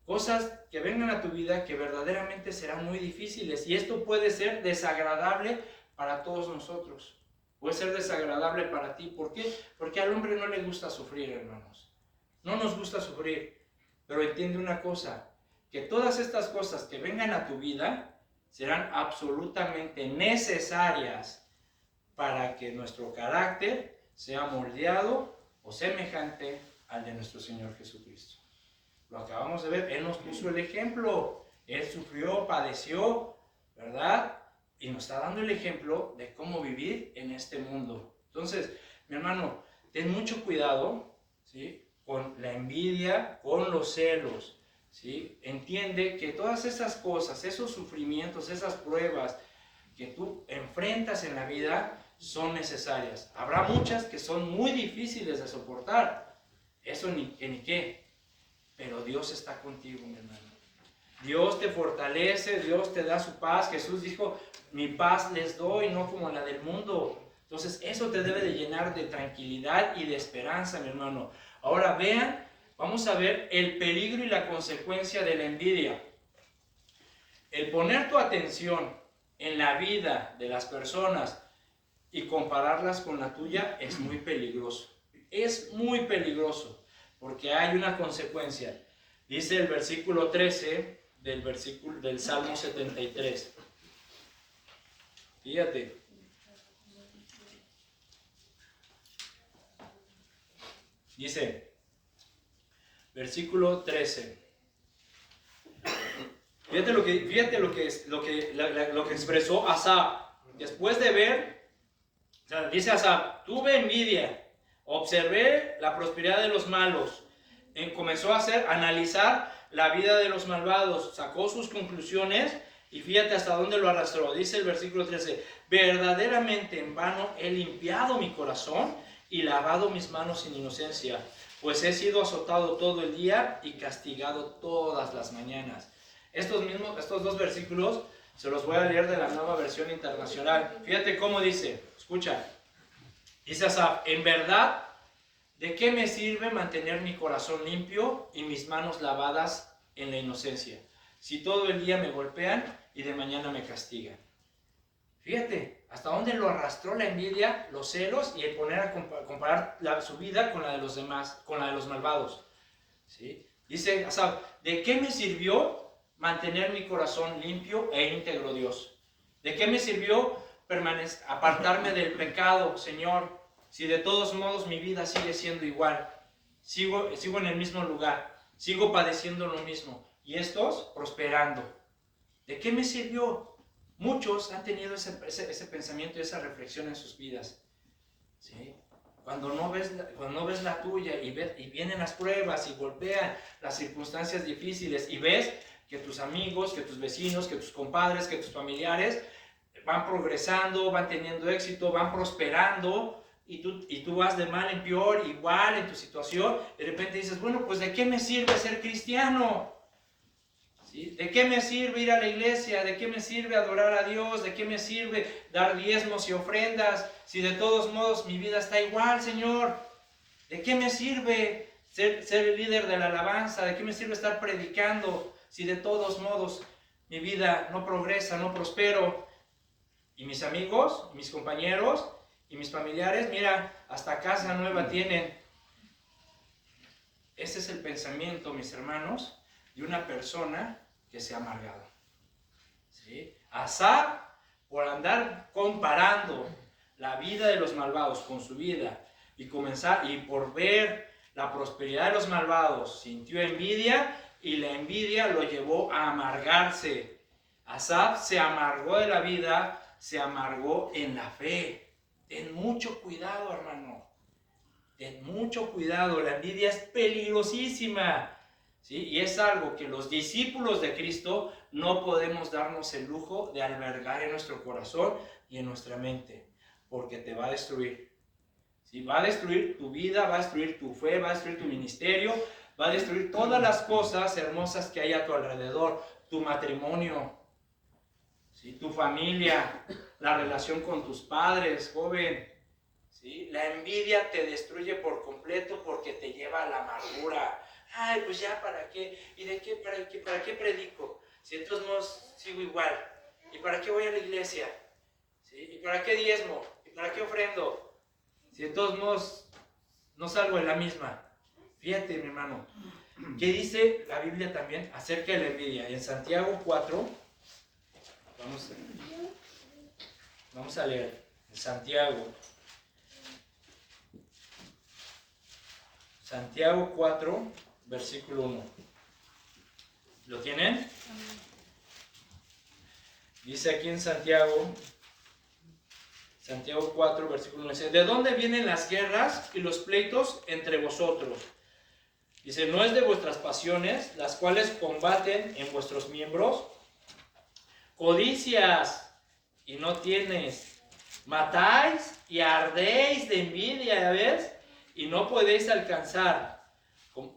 [SPEAKER 1] Cosas que vengan a tu vida que verdaderamente serán muy difíciles. Y esto puede ser desagradable para todos nosotros. Puede ser desagradable para ti. ¿Por qué? Porque al hombre no le gusta sufrir, hermanos. No nos gusta sufrir. Pero entiende una cosa, que todas estas cosas que vengan a tu vida serán absolutamente necesarias para que nuestro carácter sea moldeado o semejante al de nuestro Señor Jesucristo. Lo acabamos de ver, Él nos puso el ejemplo, Él sufrió, padeció, ¿verdad? Y nos está dando el ejemplo de cómo vivir en este mundo. Entonces, mi hermano, ten mucho cuidado, ¿sí? Con la envidia, con los celos, ¿sí? Entiende que todas esas cosas, esos sufrimientos, esas pruebas que tú enfrentas en la vida son necesarias. Habrá muchas que son muy difíciles de soportar, eso ni qué. Pero Dios está contigo, mi hermano. Dios te fortalece, Dios te da su paz. Jesús dijo, mi paz les doy, no como la del mundo. Entonces eso te debe de llenar de tranquilidad y de esperanza, mi hermano. Ahora vean, vamos a ver el peligro y la consecuencia de la envidia. El poner tu atención en la vida de las personas y compararlas con la tuya es muy peligroso. Es muy peligroso. Porque hay una consecuencia. Dice el versículo 13 del Salmo 73. Fíjate. Dice, versículo 13. Fíjate lo que expresó Asaf. Después de ver, o sea, dice Asaf, tuve envidia. Observé la prosperidad de los malos. Comenzó a analizar la vida de los malvados. Sacó sus conclusiones y fíjate hasta dónde lo arrastró. Dice el versículo 13. Verdaderamente en vano he limpiado mi corazón y lavado mis manos sin inocencia. Pues he sido azotado todo el día y castigado todas las mañanas. Estos dos versículos se los voy a leer de la Nueva Versión Internacional. Fíjate cómo dice. Escucha. Dice Asaf, en verdad, ¿de qué me sirve mantener mi corazón limpio y mis manos lavadas en la inocencia? Si todo el día me golpean y de mañana me castigan. Fíjate, hasta dónde lo arrastró la envidia, los celos y el poner a comparar su vida con la de los demás, con la de los malvados. ¿Sí? Dice Asaf, ¿de qué me sirvió mantener mi corazón limpio e íntegro, Dios? ¿De qué me sirvió apartarme del pecado, Señor, si de todos modos mi vida sigue siendo igual? sigo en el mismo lugar, sigo padeciendo lo mismo, y estos prosperando. ¿De qué me sirvió? Muchos han tenido ese pensamiento y esa reflexión en sus vidas. ¿Sí? Cuando no ves la tuya y vienen las pruebas y golpean las circunstancias difíciles y ves que tus amigos, que tus vecinos, que tus compadres, que tus familiares van progresando, van teniendo éxito, van prosperando, y tú vas de mal en peor, igual en tu situación, de repente dices, bueno, pues ¿de qué me sirve ser cristiano? ¿Sí? ¿De qué me sirve ir a la iglesia? ¿De qué me sirve adorar a Dios? ¿De qué me sirve dar diezmos y ofrendas? Si de todos modos mi vida está igual, Señor. ¿De qué me sirve ser el líder de la alabanza? ¿De qué me sirve estar predicando si de todos modos mi vida no progresa, no prospero? Y mis amigos, mis compañeros y mis familiares, mira, hasta casa nueva tienen. Ese es el pensamiento, mis hermanos, de una persona que se ha amargado. ¿Sí? Asaf, por andar comparando la vida de los malvados con su vida y por ver la prosperidad de los malvados, sintió envidia, y la envidia lo llevó a amargarse. Asaf se amargó de la vida, se amargó en la fe. Ten mucho cuidado, hermano. Ten mucho cuidado. La envidia es peligrosísima. ¿Sí? Y es algo que los discípulos de Cristo no podemos darnos el lujo de albergar en nuestro corazón y en nuestra mente, porque te va a destruir. ¿Sí? Va a destruir tu vida, va a destruir tu fe, va a destruir tu ministerio, va a destruir todas las cosas hermosas que hay a tu alrededor, tu matrimonio, ¿sí? Tu familia, la relación con tus padres, joven. ¿Sí? La envidia te destruye por completo porque te lleva a la amargura. Ay, pues ya, ¿para qué? ¿Y de qué? ¿Para qué predico? Si de todos modos sigo igual. ¿Y para qué voy a la iglesia? ¿Sí? ¿Y para qué diezmo? ¿Y para qué ofrendo? Si de todos modos no salgo en la misma. Fíjate, mi hermano, ¿qué dice la Biblia también acerca de la envidia? En Santiago 4, vamos a leer. En Santiago 4, versículo 1. ¿Lo tienen? Dice aquí en Santiago 4, versículo 1. Dice, ¿de dónde vienen las guerras y los pleitos entre vosotros? Dice, ¿no es de vuestras pasiones, las cuales combaten en vuestros miembros? Codicias y no tienes, matáis y ardéis de envidia, ¿ya ves? Y no podéis alcanzar.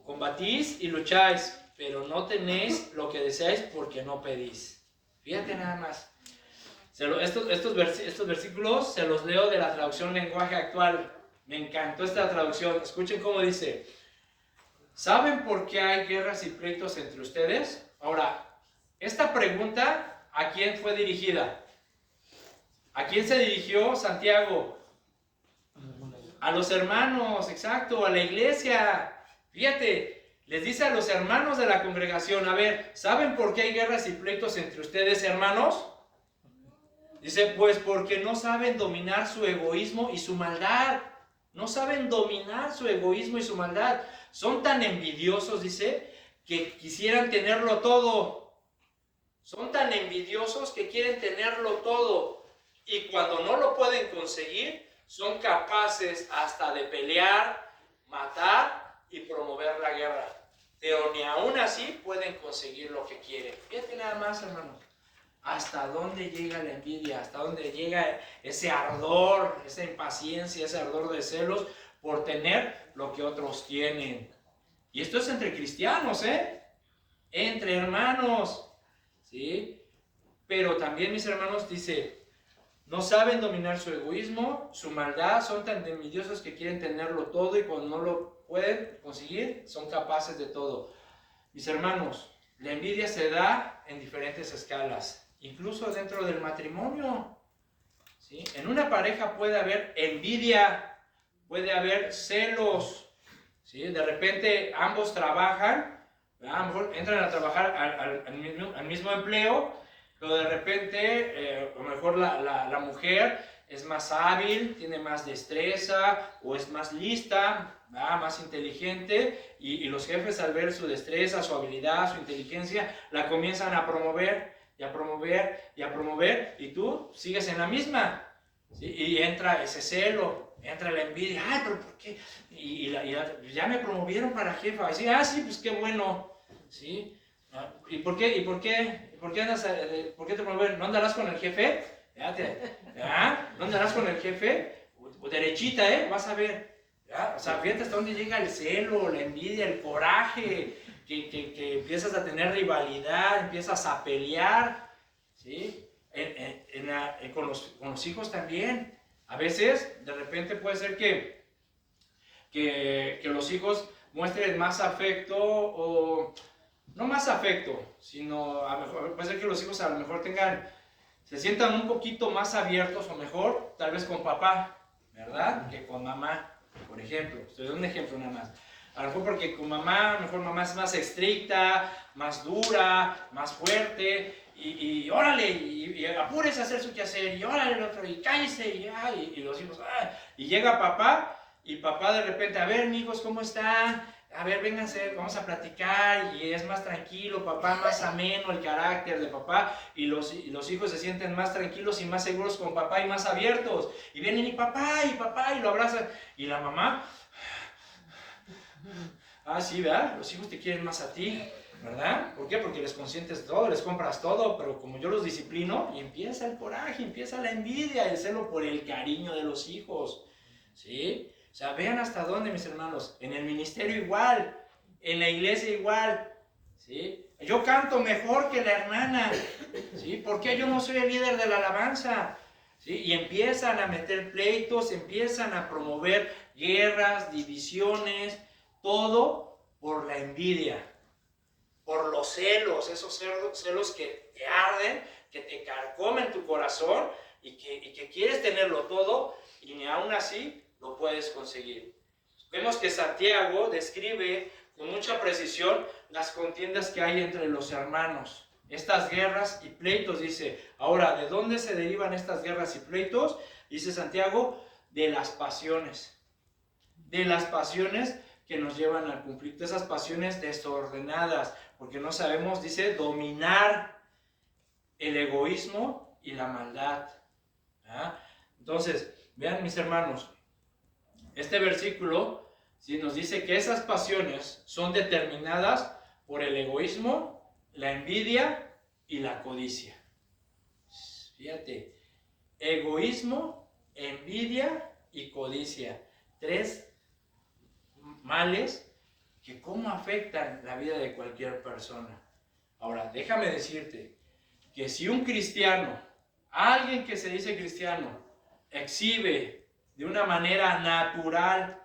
[SPEAKER 1] Combatís y lucháis, pero no tenéis lo que deseáis porque no pedís. Fíjate nada más. Estos versículos se los leo de la traducción lenguaje actual. Me encantó esta traducción. Escuchen cómo dice. ¿Saben por qué hay guerras y pleitos entre ustedes? Ahora, esta pregunta, ¿a quién fue dirigida? ¿A quién se dirigió Santiago? A los hermanos, exacto, a la iglesia. Fíjate, les dice a los hermanos de la congregación, a ver, ¿saben por qué hay guerras y pleitos entre ustedes, hermanos? Dice, pues porque no saben dominar su egoísmo y su maldad. No saben dominar su egoísmo y su maldad. Son tan envidiosos, dice, que quisieran tenerlo todo. Son tan envidiosos que quieren tenerlo todo. Y cuando no lo pueden conseguir, son capaces hasta de pelear, matar y promover la guerra. Pero ni aún así pueden conseguir lo que quieren. Fíjate nada más, hermanos. Hasta dónde llega la envidia, hasta dónde llega ese ardor, esa impaciencia, ese ardor de celos por tener lo que otros tienen. Y esto es entre cristianos, entre hermanos, ¿sí? Pero también, mis hermanos, dice, no saben dominar su egoísmo, su maldad, son tan envidiosos que quieren tenerlo todo y cuando no lo pueden conseguir, son capaces de todo. Mis hermanos, la envidia se da en diferentes escalas. Incluso dentro del matrimonio, ¿sí? En una pareja puede haber envidia, puede haber celos, ¿sí? De repente ambos trabajan, a lo mejor entran a trabajar al mismo empleo, pero de repente a lo mejor la mujer es más hábil, tiene más destreza o es más lista, más inteligente, y los jefes al ver su destreza, su habilidad, su inteligencia, la comienzan a promover y a promover y a promover, y tú sigues en la misma, ¿sí? Y entra ese celo, entra la envidia. Ay, pero ¿por qué? Ya me promovieron para jefa. Así, sí, pues qué bueno, ¿sí? ¿Y por qué? ¿Por qué andas? ¿Por qué te promovieron? ¿No andarás con el jefe? ¿No andarás con el jefe? Derechita, vas a ver. ¿Ya? O sea, fíjate hasta dónde llega el celo, la envidia, el coraje, que empiezas a tener rivalidad, empiezas a pelear, ¿sí? Con los hijos también. A veces, de repente puede ser que los hijos muestren más afecto, o no más afecto, sino a lo mejor, puede ser que los hijos a lo mejor se sientan un poquito más abiertos, o mejor, tal vez con papá, ¿verdad? Que con mamá, por ejemplo. Estoy dando un ejemplo nada más. A lo mejor porque con mamá, a lo mejor mamá es más estricta, más dura, más fuerte, y órale, y apúrese a hacer su quehacer, y órale el otro, y cállese, y los hijos, y llega papá, y papá de repente, a ver, amigos, ¿cómo están? A ver, vénganse, vamos a platicar, y es más tranquilo, papá, más ameno el carácter de papá, y los hijos se sienten más tranquilos y más seguros con papá y más abiertos, y vienen y papá, y lo abrazan, y la mamá, sí, ¿verdad? Los hijos te quieren más a ti, ¿verdad? ¿Por qué? Porque les consientes todo, les compras todo, pero como yo los disciplino, y empieza el coraje, empieza la envidia, el celo por el cariño de los hijos, ¿sí? O sea, vean hasta dónde, mis hermanos, en el ministerio igual, en la iglesia igual, ¿sí? Yo canto mejor que la hermana, ¿sí? ¿Por qué yo no soy el líder de la alabanza? ¿Sí? Y empiezan a meter pleitos, empiezan a promover guerras, divisiones, todo por la envidia, por los celos, esos celos que te arden, que te carcomen tu corazón, y que quieres tenerlo todo, y ni aún así lo puedes conseguir. Vemos que Santiago describe con mucha precisión las contiendas que hay entre los hermanos, estas guerras y pleitos. Dice, ahora, ¿de dónde se derivan estas guerras y pleitos? Dice Santiago, de las pasiones que nos llevan al conflicto, esas pasiones desordenadas, porque no sabemos, dice, dominar el egoísmo y la maldad. Entonces, vean, mis hermanos, este versículo, ¿sí?, nos dice que esas pasiones son determinadas por el egoísmo, la envidia y la codicia. Fíjate, egoísmo, envidia y codicia. 3 males que cómo afectan la vida de cualquier persona. Ahora, déjame decirte que si un cristiano, alguien que se dice cristiano, exhibe de una manera natural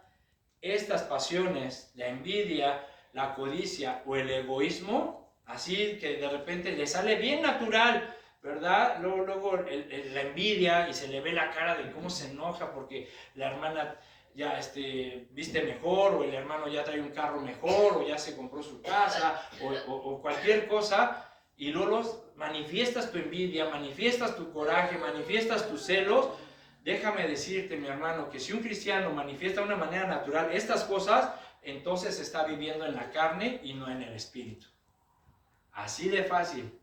[SPEAKER 1] estas pasiones, la envidia, la codicia o el egoísmo, así que de repente le sale bien natural, ¿verdad? Luego la envidia, y se le ve la cara de cómo se enoja porque la hermana ya viste mejor, o el hermano ya trae un carro mejor, o ya se compró su casa, o cualquier cosa, y luego manifiestas tu envidia, manifiestas tu coraje, manifiestas tus celos. Déjame decirte, mi hermano, que si un cristiano manifiesta de una manera natural estas cosas, entonces está viviendo en la carne y no en el espíritu. Así de fácil,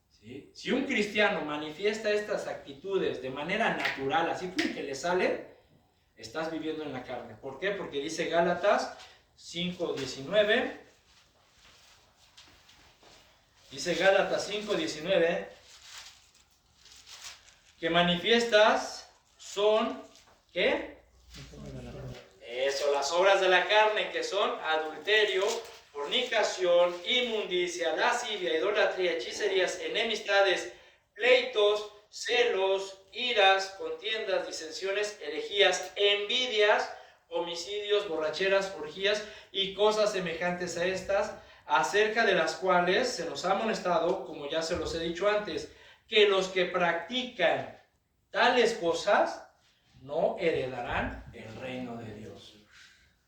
[SPEAKER 1] ¿sí? Si un cristiano manifiesta estas actitudes de manera natural, así que le salen, estás viviendo en la carne. ¿Por qué? Porque dice Gálatas 5:19. Dice Gálatas 5:19 que manifiestas son, ¿qué? Eso, las obras de la carne, que son adulterio, fornicación, inmundicia, lascivia, idolatría, hechicerías, enemistades, pleitos, celos, iras, contiendas, disensiones, herejías, envidias, homicidios, borracheras, orgías y cosas semejantes a estas, acerca de las cuales se nos ha amonestado, como ya se los he dicho antes, que los que practican tales cosas no heredarán el reino de Dios.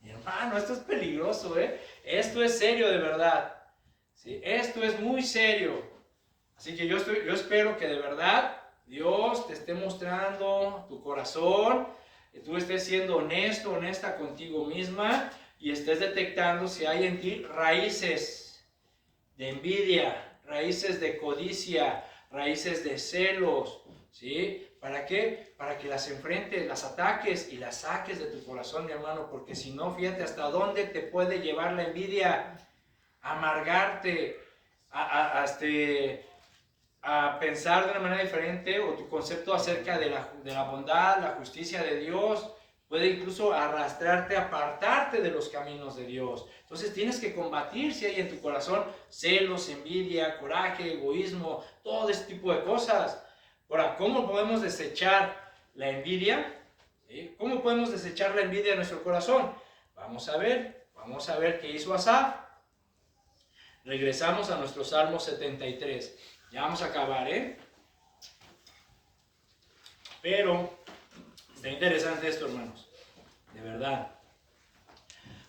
[SPEAKER 1] Mi hermano, esto es peligroso, ¿eh? Esto es serio de verdad, ¿sí? Esto es muy serio. Así que yo espero que de verdad Dios te esté mostrando tu corazón, que tú estés siendo honesto, honesta contigo misma y estés detectando si hay en ti raíces de envidia, raíces de codicia, raíces de celos, ¿sí? ¿Para qué? Para que las enfrentes, las ataques y las saques de tu corazón, mi hermano, porque si no, fíjate hasta dónde te puede llevar la envidia, a amargarte, a pensar de una manera diferente, o tu concepto acerca de la bondad, la justicia de Dios, puede incluso arrastrarte, apartarte de los caminos de Dios. Entonces tienes que combatir si hay en tu corazón celos, envidia, coraje, egoísmo, todo este tipo de cosas. Ahora, ¿cómo podemos desechar la envidia? ¿Sí? ¿Cómo podemos desechar la envidia de nuestro corazón? Vamos a ver qué hizo Asaf. Regresamos a nuestro Salmo 73. Ya vamos a acabar, ¿eh? Pero está interesante esto, hermanos. De verdad.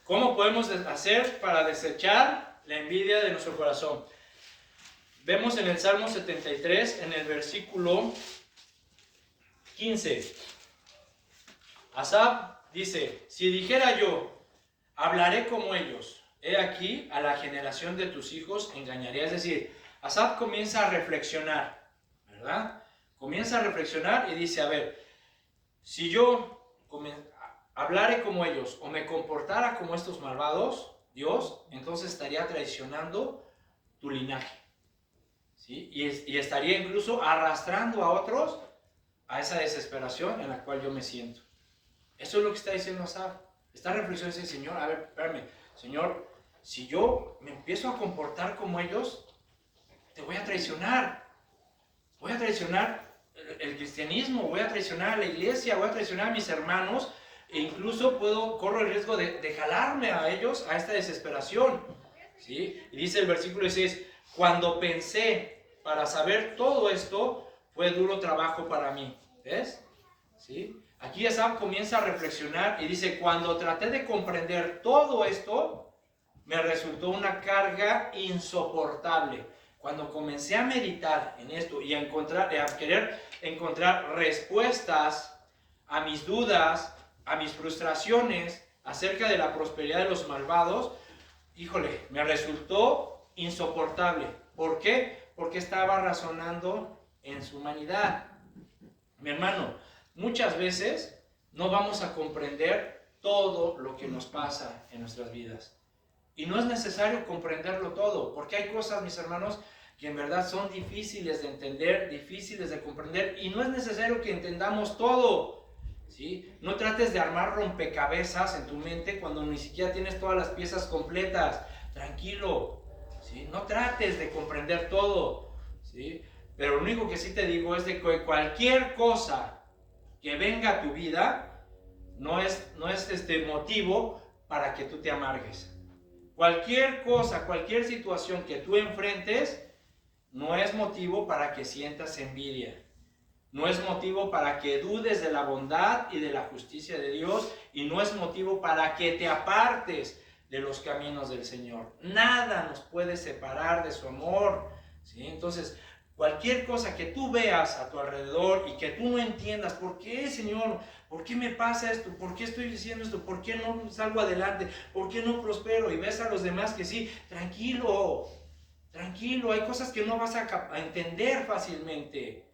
[SPEAKER 1] ¿Cómo podemos hacer para desechar la envidia de nuestro corazón? Vemos en el Salmo 73, en el versículo 15. Asaf dice, si dijera yo, hablaré como ellos, he aquí a la generación de tus hijos engañaré. Es decir, Asaf comienza a reflexionar, ¿verdad? Comienza a reflexionar y dice, a ver, si yo hablaré como ellos o me comportara como estos malvados, Dios, entonces estaría traicionando tu linaje, ¿sí? Y estaría incluso arrastrando a otros a esa desesperación en la cual yo me siento. Eso es lo que está diciendo Asaf. Está reflexionando y dice, Señor, a ver, espérame, Señor, si yo me empiezo a comportar como ellos, te voy a traicionar. Voy a traicionar el cristianismo, voy a traicionar a la iglesia, voy a traicionar a mis hermanos e incluso corro el riesgo de jalarme a ellos a esta desesperación, ¿sí? Y dice el versículo 16, cuando pensé para saber todo esto, fue duro trabajo para mí. ¿Ves? ¿Sí? Aquí Asaf comienza a reflexionar y dice, cuando traté de comprender todo esto, me resultó una carga insoportable. Cuando comencé a meditar en esto y a querer encontrar respuestas a mis dudas, a mis frustraciones acerca de la prosperidad de los malvados, híjole, me resultó insoportable. ¿Por qué? Porque estaba razonando en su humanidad. Mi hermano, muchas veces no vamos a comprender todo lo que nos pasa en nuestras vidas. Y no es necesario comprenderlo todo, porque hay cosas, mis hermanos, que en verdad son difíciles de entender, difíciles de comprender, y no es necesario que entendamos todo, ¿sí? No trates de armar rompecabezas en tu mente cuando ni siquiera tienes todas las piezas completas. Tranquilo, ¿sí? No trates de comprender todo, ¿sí? Pero lo único que sí te digo es de que cualquier cosa que venga a tu vida no es motivo para que tú te amargues. Cualquier cosa, cualquier situación que tú enfrentes, no es motivo para que sientas envidia. No es motivo para que dudes de la bondad y de la justicia de Dios. Y no es motivo para que te apartes de los caminos del Señor. Nada nos puede separar de su amor, ¿sí? Entonces, cualquier cosa que tú veas a tu alrededor y que tú no entiendas, ¿por qué, Señor? ¿Por qué me pasa esto? ¿Por qué estoy diciendo esto? ¿Por qué no salgo adelante? ¿Por qué no prospero? Y ves a los demás que sí, tranquilo, tranquilo, hay cosas que no vas a entender fácilmente,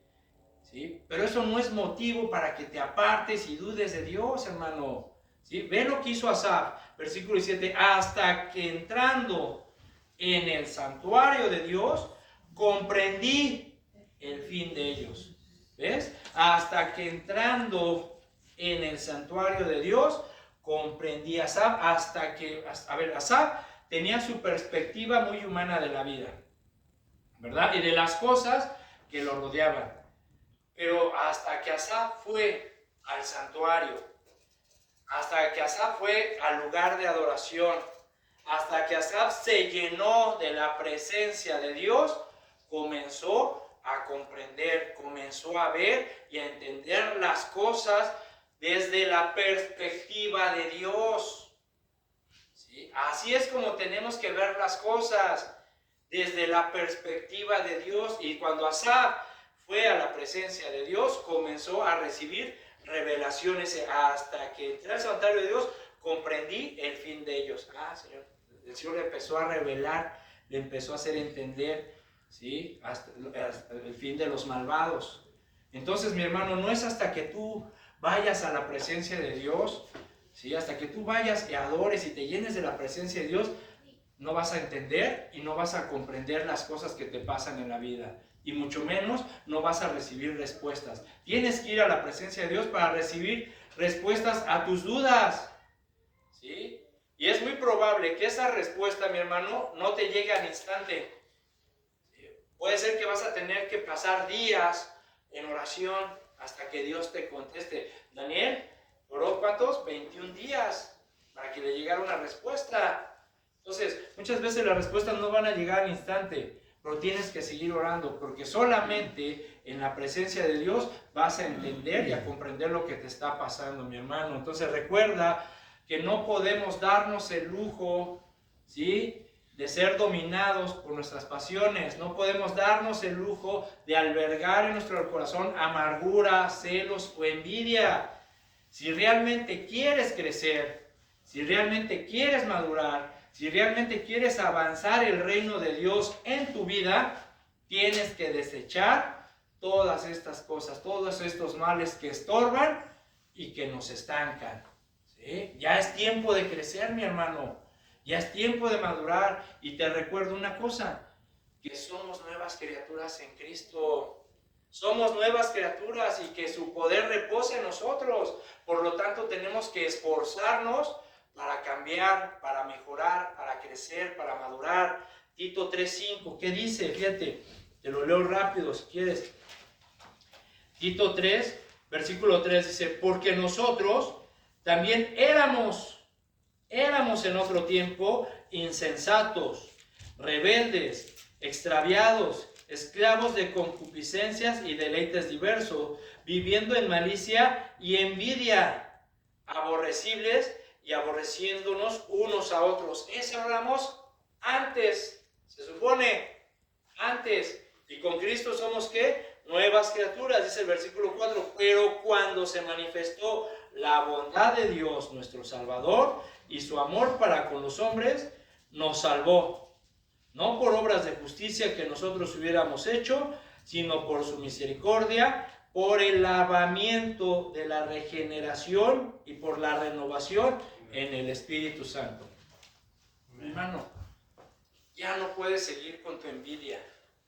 [SPEAKER 1] ¿sí? Pero eso no es motivo para que te apartes y dudes de Dios, hermano, ¿sí? Ve lo que hizo Asaf, versículo 17, hasta que entrando en el santuario de Dios, comprendí el fin de ellos. ¿Ves? Hasta que entrando en el santuario de Dios, comprendí a Asaf, Asaf tenía su perspectiva muy humana de la vida, ¿verdad? Y de las cosas que lo rodeaban. Pero hasta que Asaf fue al santuario, hasta que Asaf fue al lugar de adoración, hasta que Asaf se llenó de la presencia de Dios, comenzó a comprender, comenzó a ver y a entender las cosas desde la perspectiva de Dios. ¿Sí? Así es como tenemos que ver las cosas, desde la perspectiva de Dios. Y cuando Asaf fue a la presencia de Dios, comenzó a recibir revelaciones. Hasta que entré al santuario de Dios, comprendí el fin de ellos. Señor, el Señor le empezó a revelar, le empezó a hacer entender, ¿sí?, hasta el fin de los malvados. Entonces, mi hermano, no es hasta que tú vayas a la presencia de Dios, ¿sí?, hasta que tú vayas y adores y te llenes de la presencia de Dios, no vas a entender y no vas a comprender las cosas que te pasan en la vida. Y mucho menos no vas a recibir respuestas. Tienes que ir a la presencia de Dios para recibir respuestas a tus dudas, ¿sí? Y es muy probable que esa respuesta, mi hermano, no te llegue al instante. Puede ser que vas a tener que pasar días en oración hasta que Dios te conteste. Daniel oró, ¿cuántos? 21 días para que le llegara una respuesta. Entonces, muchas veces las respuestas no van a llegar al instante, pero tienes que seguir orando, porque solamente en la presencia de Dios vas a entender y a comprender lo que te está pasando, mi hermano. Entonces, recuerda que no podemos darnos el lujo, ¿sí?, de ser dominados por nuestras pasiones. No podemos darnos el lujo de albergar en nuestro corazón amargura, celos o envidia. Si realmente quieres crecer, si realmente quieres madurar, si realmente quieres avanzar el reino de Dios en tu vida, tienes que desechar todas estas cosas, todos estos males que estorban y que nos estancan, ¿sí? Ya es tiempo de crecer, mi hermano. Ya es tiempo de madurar. Y te recuerdo una cosa, que somos nuevas criaturas en Cristo. Somos nuevas criaturas y que su poder reposa en nosotros. Por lo tanto, tenemos que esforzarnos para cambiar, para mejorar, para crecer, para madurar. Tito 3:5, ¿qué dice? Fíjate, te lo leo rápido si quieres. Tito 3, versículo 3 dice: porque nosotros también éramos en otro tiempo insensatos, rebeldes, extraviados, esclavos de concupiscencias y deleites diversos, viviendo en malicia y envidia, aborrecibles y aborreciéndonos unos a otros. Eso hablamos antes, se supone, antes. Y con Cristo somos, ¿qué? Nuevas criaturas, dice el versículo 4. Pero cuando se manifestó la bondad de Dios, nuestro Salvador, y su amor para con los hombres, nos salvó, no por obras de justicia que nosotros hubiéramos hecho, sino por su misericordia, por el lavamiento de la regeneración y por la renovación en el Espíritu Santo. Hermano, ya no puedes seguir con tu envidia,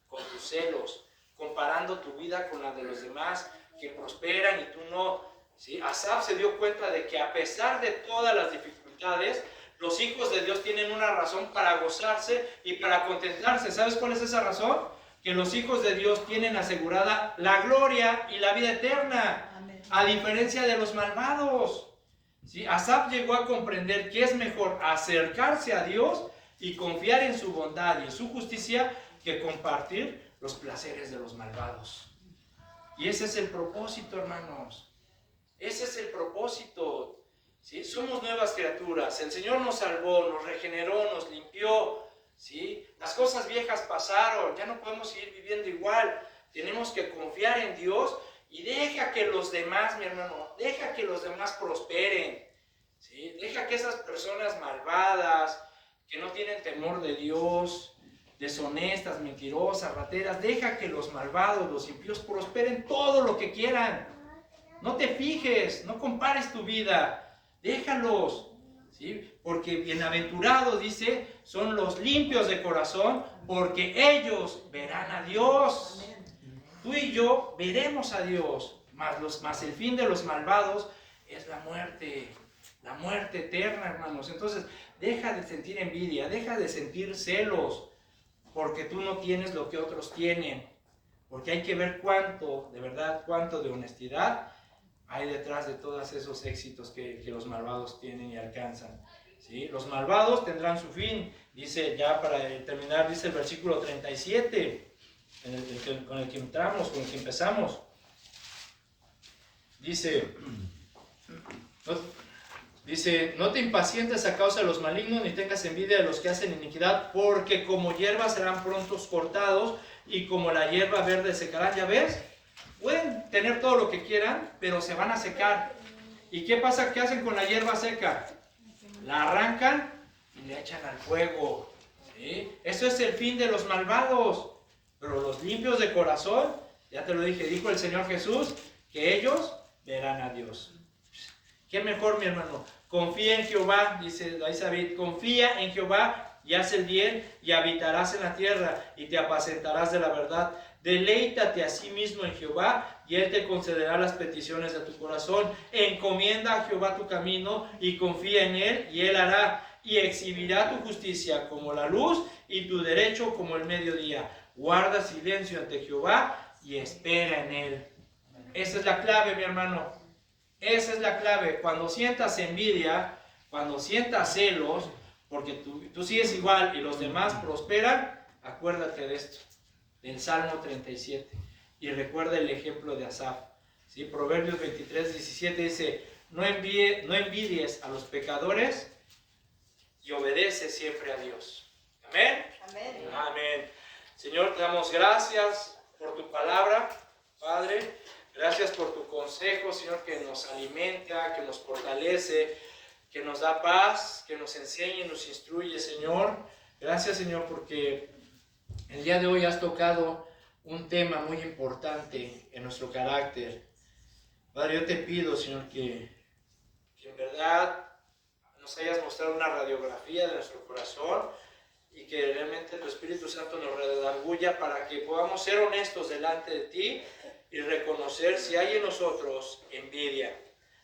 [SPEAKER 1] con tus celos, comparando tu vida con la de los demás que prosperan y tú no. ¿Sí? Asaf se dio cuenta de que a pesar de todas las dificultades, los hijos de Dios tienen una razón para gozarse y para contentarse. ¿Sabes cuál es esa razón? Que los hijos de Dios tienen asegurada la gloria y la vida eterna. Amén. A diferencia de los malvados. ¿Sí? Asaf llegó a comprender que es mejor acercarse a Dios y confiar en su bondad y en su justicia que compartir los placeres de los malvados. Y ese es el propósito, hermanos. Ese es el propósito. ¿Sí? Somos nuevas criaturas. El Señor nos salvó, nos regeneró, nos limpió. ¿Sí? Las cosas viejas pasaron. Ya no podemos seguir viviendo igual. Tenemos que confiar en Dios y deja que los demás, mi hermano, deja que los demás prosperen. ¿Sí? Deja que esas personas malvadas, que no tienen temor de Dios, deshonestas, mentirosas, rateras, deja que los malvados, los impíos prosperen todo lo que quieran. No te fijes, no compares tu vida, déjalos, ¿sí? Porque bienaventurados, dice, son los limpios de corazón, porque ellos verán a Dios. Tú y yo veremos a Dios, mas el fin de los malvados es la muerte eterna, hermanos. Entonces, deja de sentir envidia, deja de sentir celos, porque tú no tienes lo que otros tienen. Porque hay que ver cuánto, de verdad, cuánto de honestidad hay detrás de todos esos éxitos que los malvados tienen y alcanzan. ¿Sí? Los malvados tendrán su fin. Dice, ya para terminar, dice el versículo 37, con el que entramos, con el que empezamos. Dice, Dice, no te impacientes a causa de los malignos, ni tengas envidia de los que hacen iniquidad, porque como hierba serán prontos cortados, y como la hierba verde secarán. ¿Ya ves? Pueden tener todo lo que quieran, pero se van a secar. ¿Y qué pasa? ¿Qué hacen con la hierba seca? La arrancan y le echan al fuego. ¿Sí? Eso es el fin de los malvados. Pero los limpios de corazón, ya te lo dije, dijo el Señor Jesús, que ellos verán a Dios. ¿Qué mejor, mi hermano? Confía en Jehová, dice David, confía en Jehová y haz el bien y habitarás en la tierra y te apacentarás de la verdad. Deleítate a sí mismo en Jehová y Él te concederá las peticiones de tu corazón. Encomienda a Jehová tu camino y confía en Él y Él hará y exhibirá tu justicia como la luz y tu derecho como el mediodía. Guarda silencio ante Jehová y espera en Él. Esa es la clave, mi hermano. Esa es la clave. Cuando sientas envidia, cuando sientas celos, porque tú sigues igual y los demás prosperan, acuérdate de esto, del Salmo 37. Y recuerda el ejemplo de Asaf. ¿Sí? Proverbios 23, 17 dice, no envidies a los pecadores y obedece siempre a Dios. Amén.
[SPEAKER 2] Amén.
[SPEAKER 1] Amén. Señor, te damos gracias por tu palabra, Padre. Gracias por tu consejo, Señor, que nos alimenta, que nos fortalece, que nos da paz, que nos enseña y nos instruye, Señor. Gracias, Señor, porque el día de hoy has tocado un tema muy importante en nuestro carácter. Padre, yo te pido, Señor, que en verdad nos hayas mostrado una radiografía de nuestro corazón y que realmente tu Espíritu Santo nos redarguya para que podamos ser honestos delante de ti y reconocer si hay en nosotros envidia,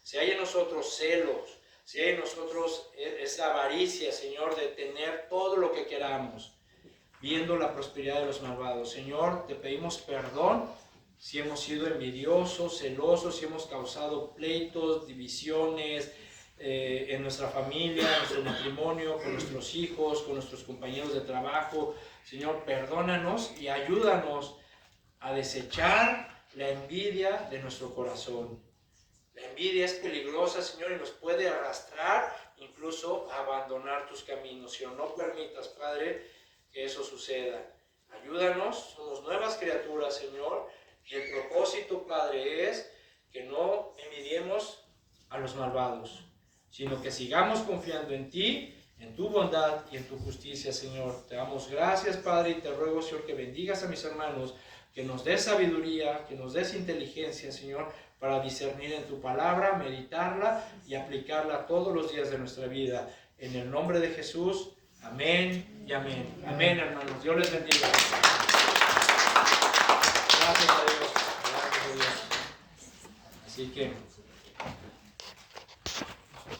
[SPEAKER 1] si hay en nosotros celos, si hay en nosotros esa avaricia, Señor, de tener todo lo que queramos, viendo la prosperidad de los malvados. Señor, te pedimos perdón si hemos sido envidiosos, celosos, si hemos causado pleitos, divisiones en nuestra familia, en nuestro matrimonio, con nuestros hijos, con nuestros compañeros de trabajo. Señor, perdónanos y ayúdanos a desechar la envidia de nuestro corazón. La envidia es peligrosa, Señor, y nos puede arrastrar incluso a abandonar tus caminos. Señor, no permitas, Padre, que eso suceda. Ayúdanos, somos nuevas criaturas, Señor, y el propósito, Padre, es que no envidiemos a los malvados, sino que sigamos confiando en ti, en tu bondad y en tu justicia, Señor. Te damos gracias, Padre, y te ruego, Señor, que bendigas a mis hermanos, que nos des sabiduría, que nos des inteligencia, Señor, para discernir en tu palabra, meditarla y aplicarla todos los días de nuestra vida. En el nombre de Jesús, amén y amén. Amén, hermanos. Dios les bendiga. Gracias a Dios. Gracias a Dios. Así que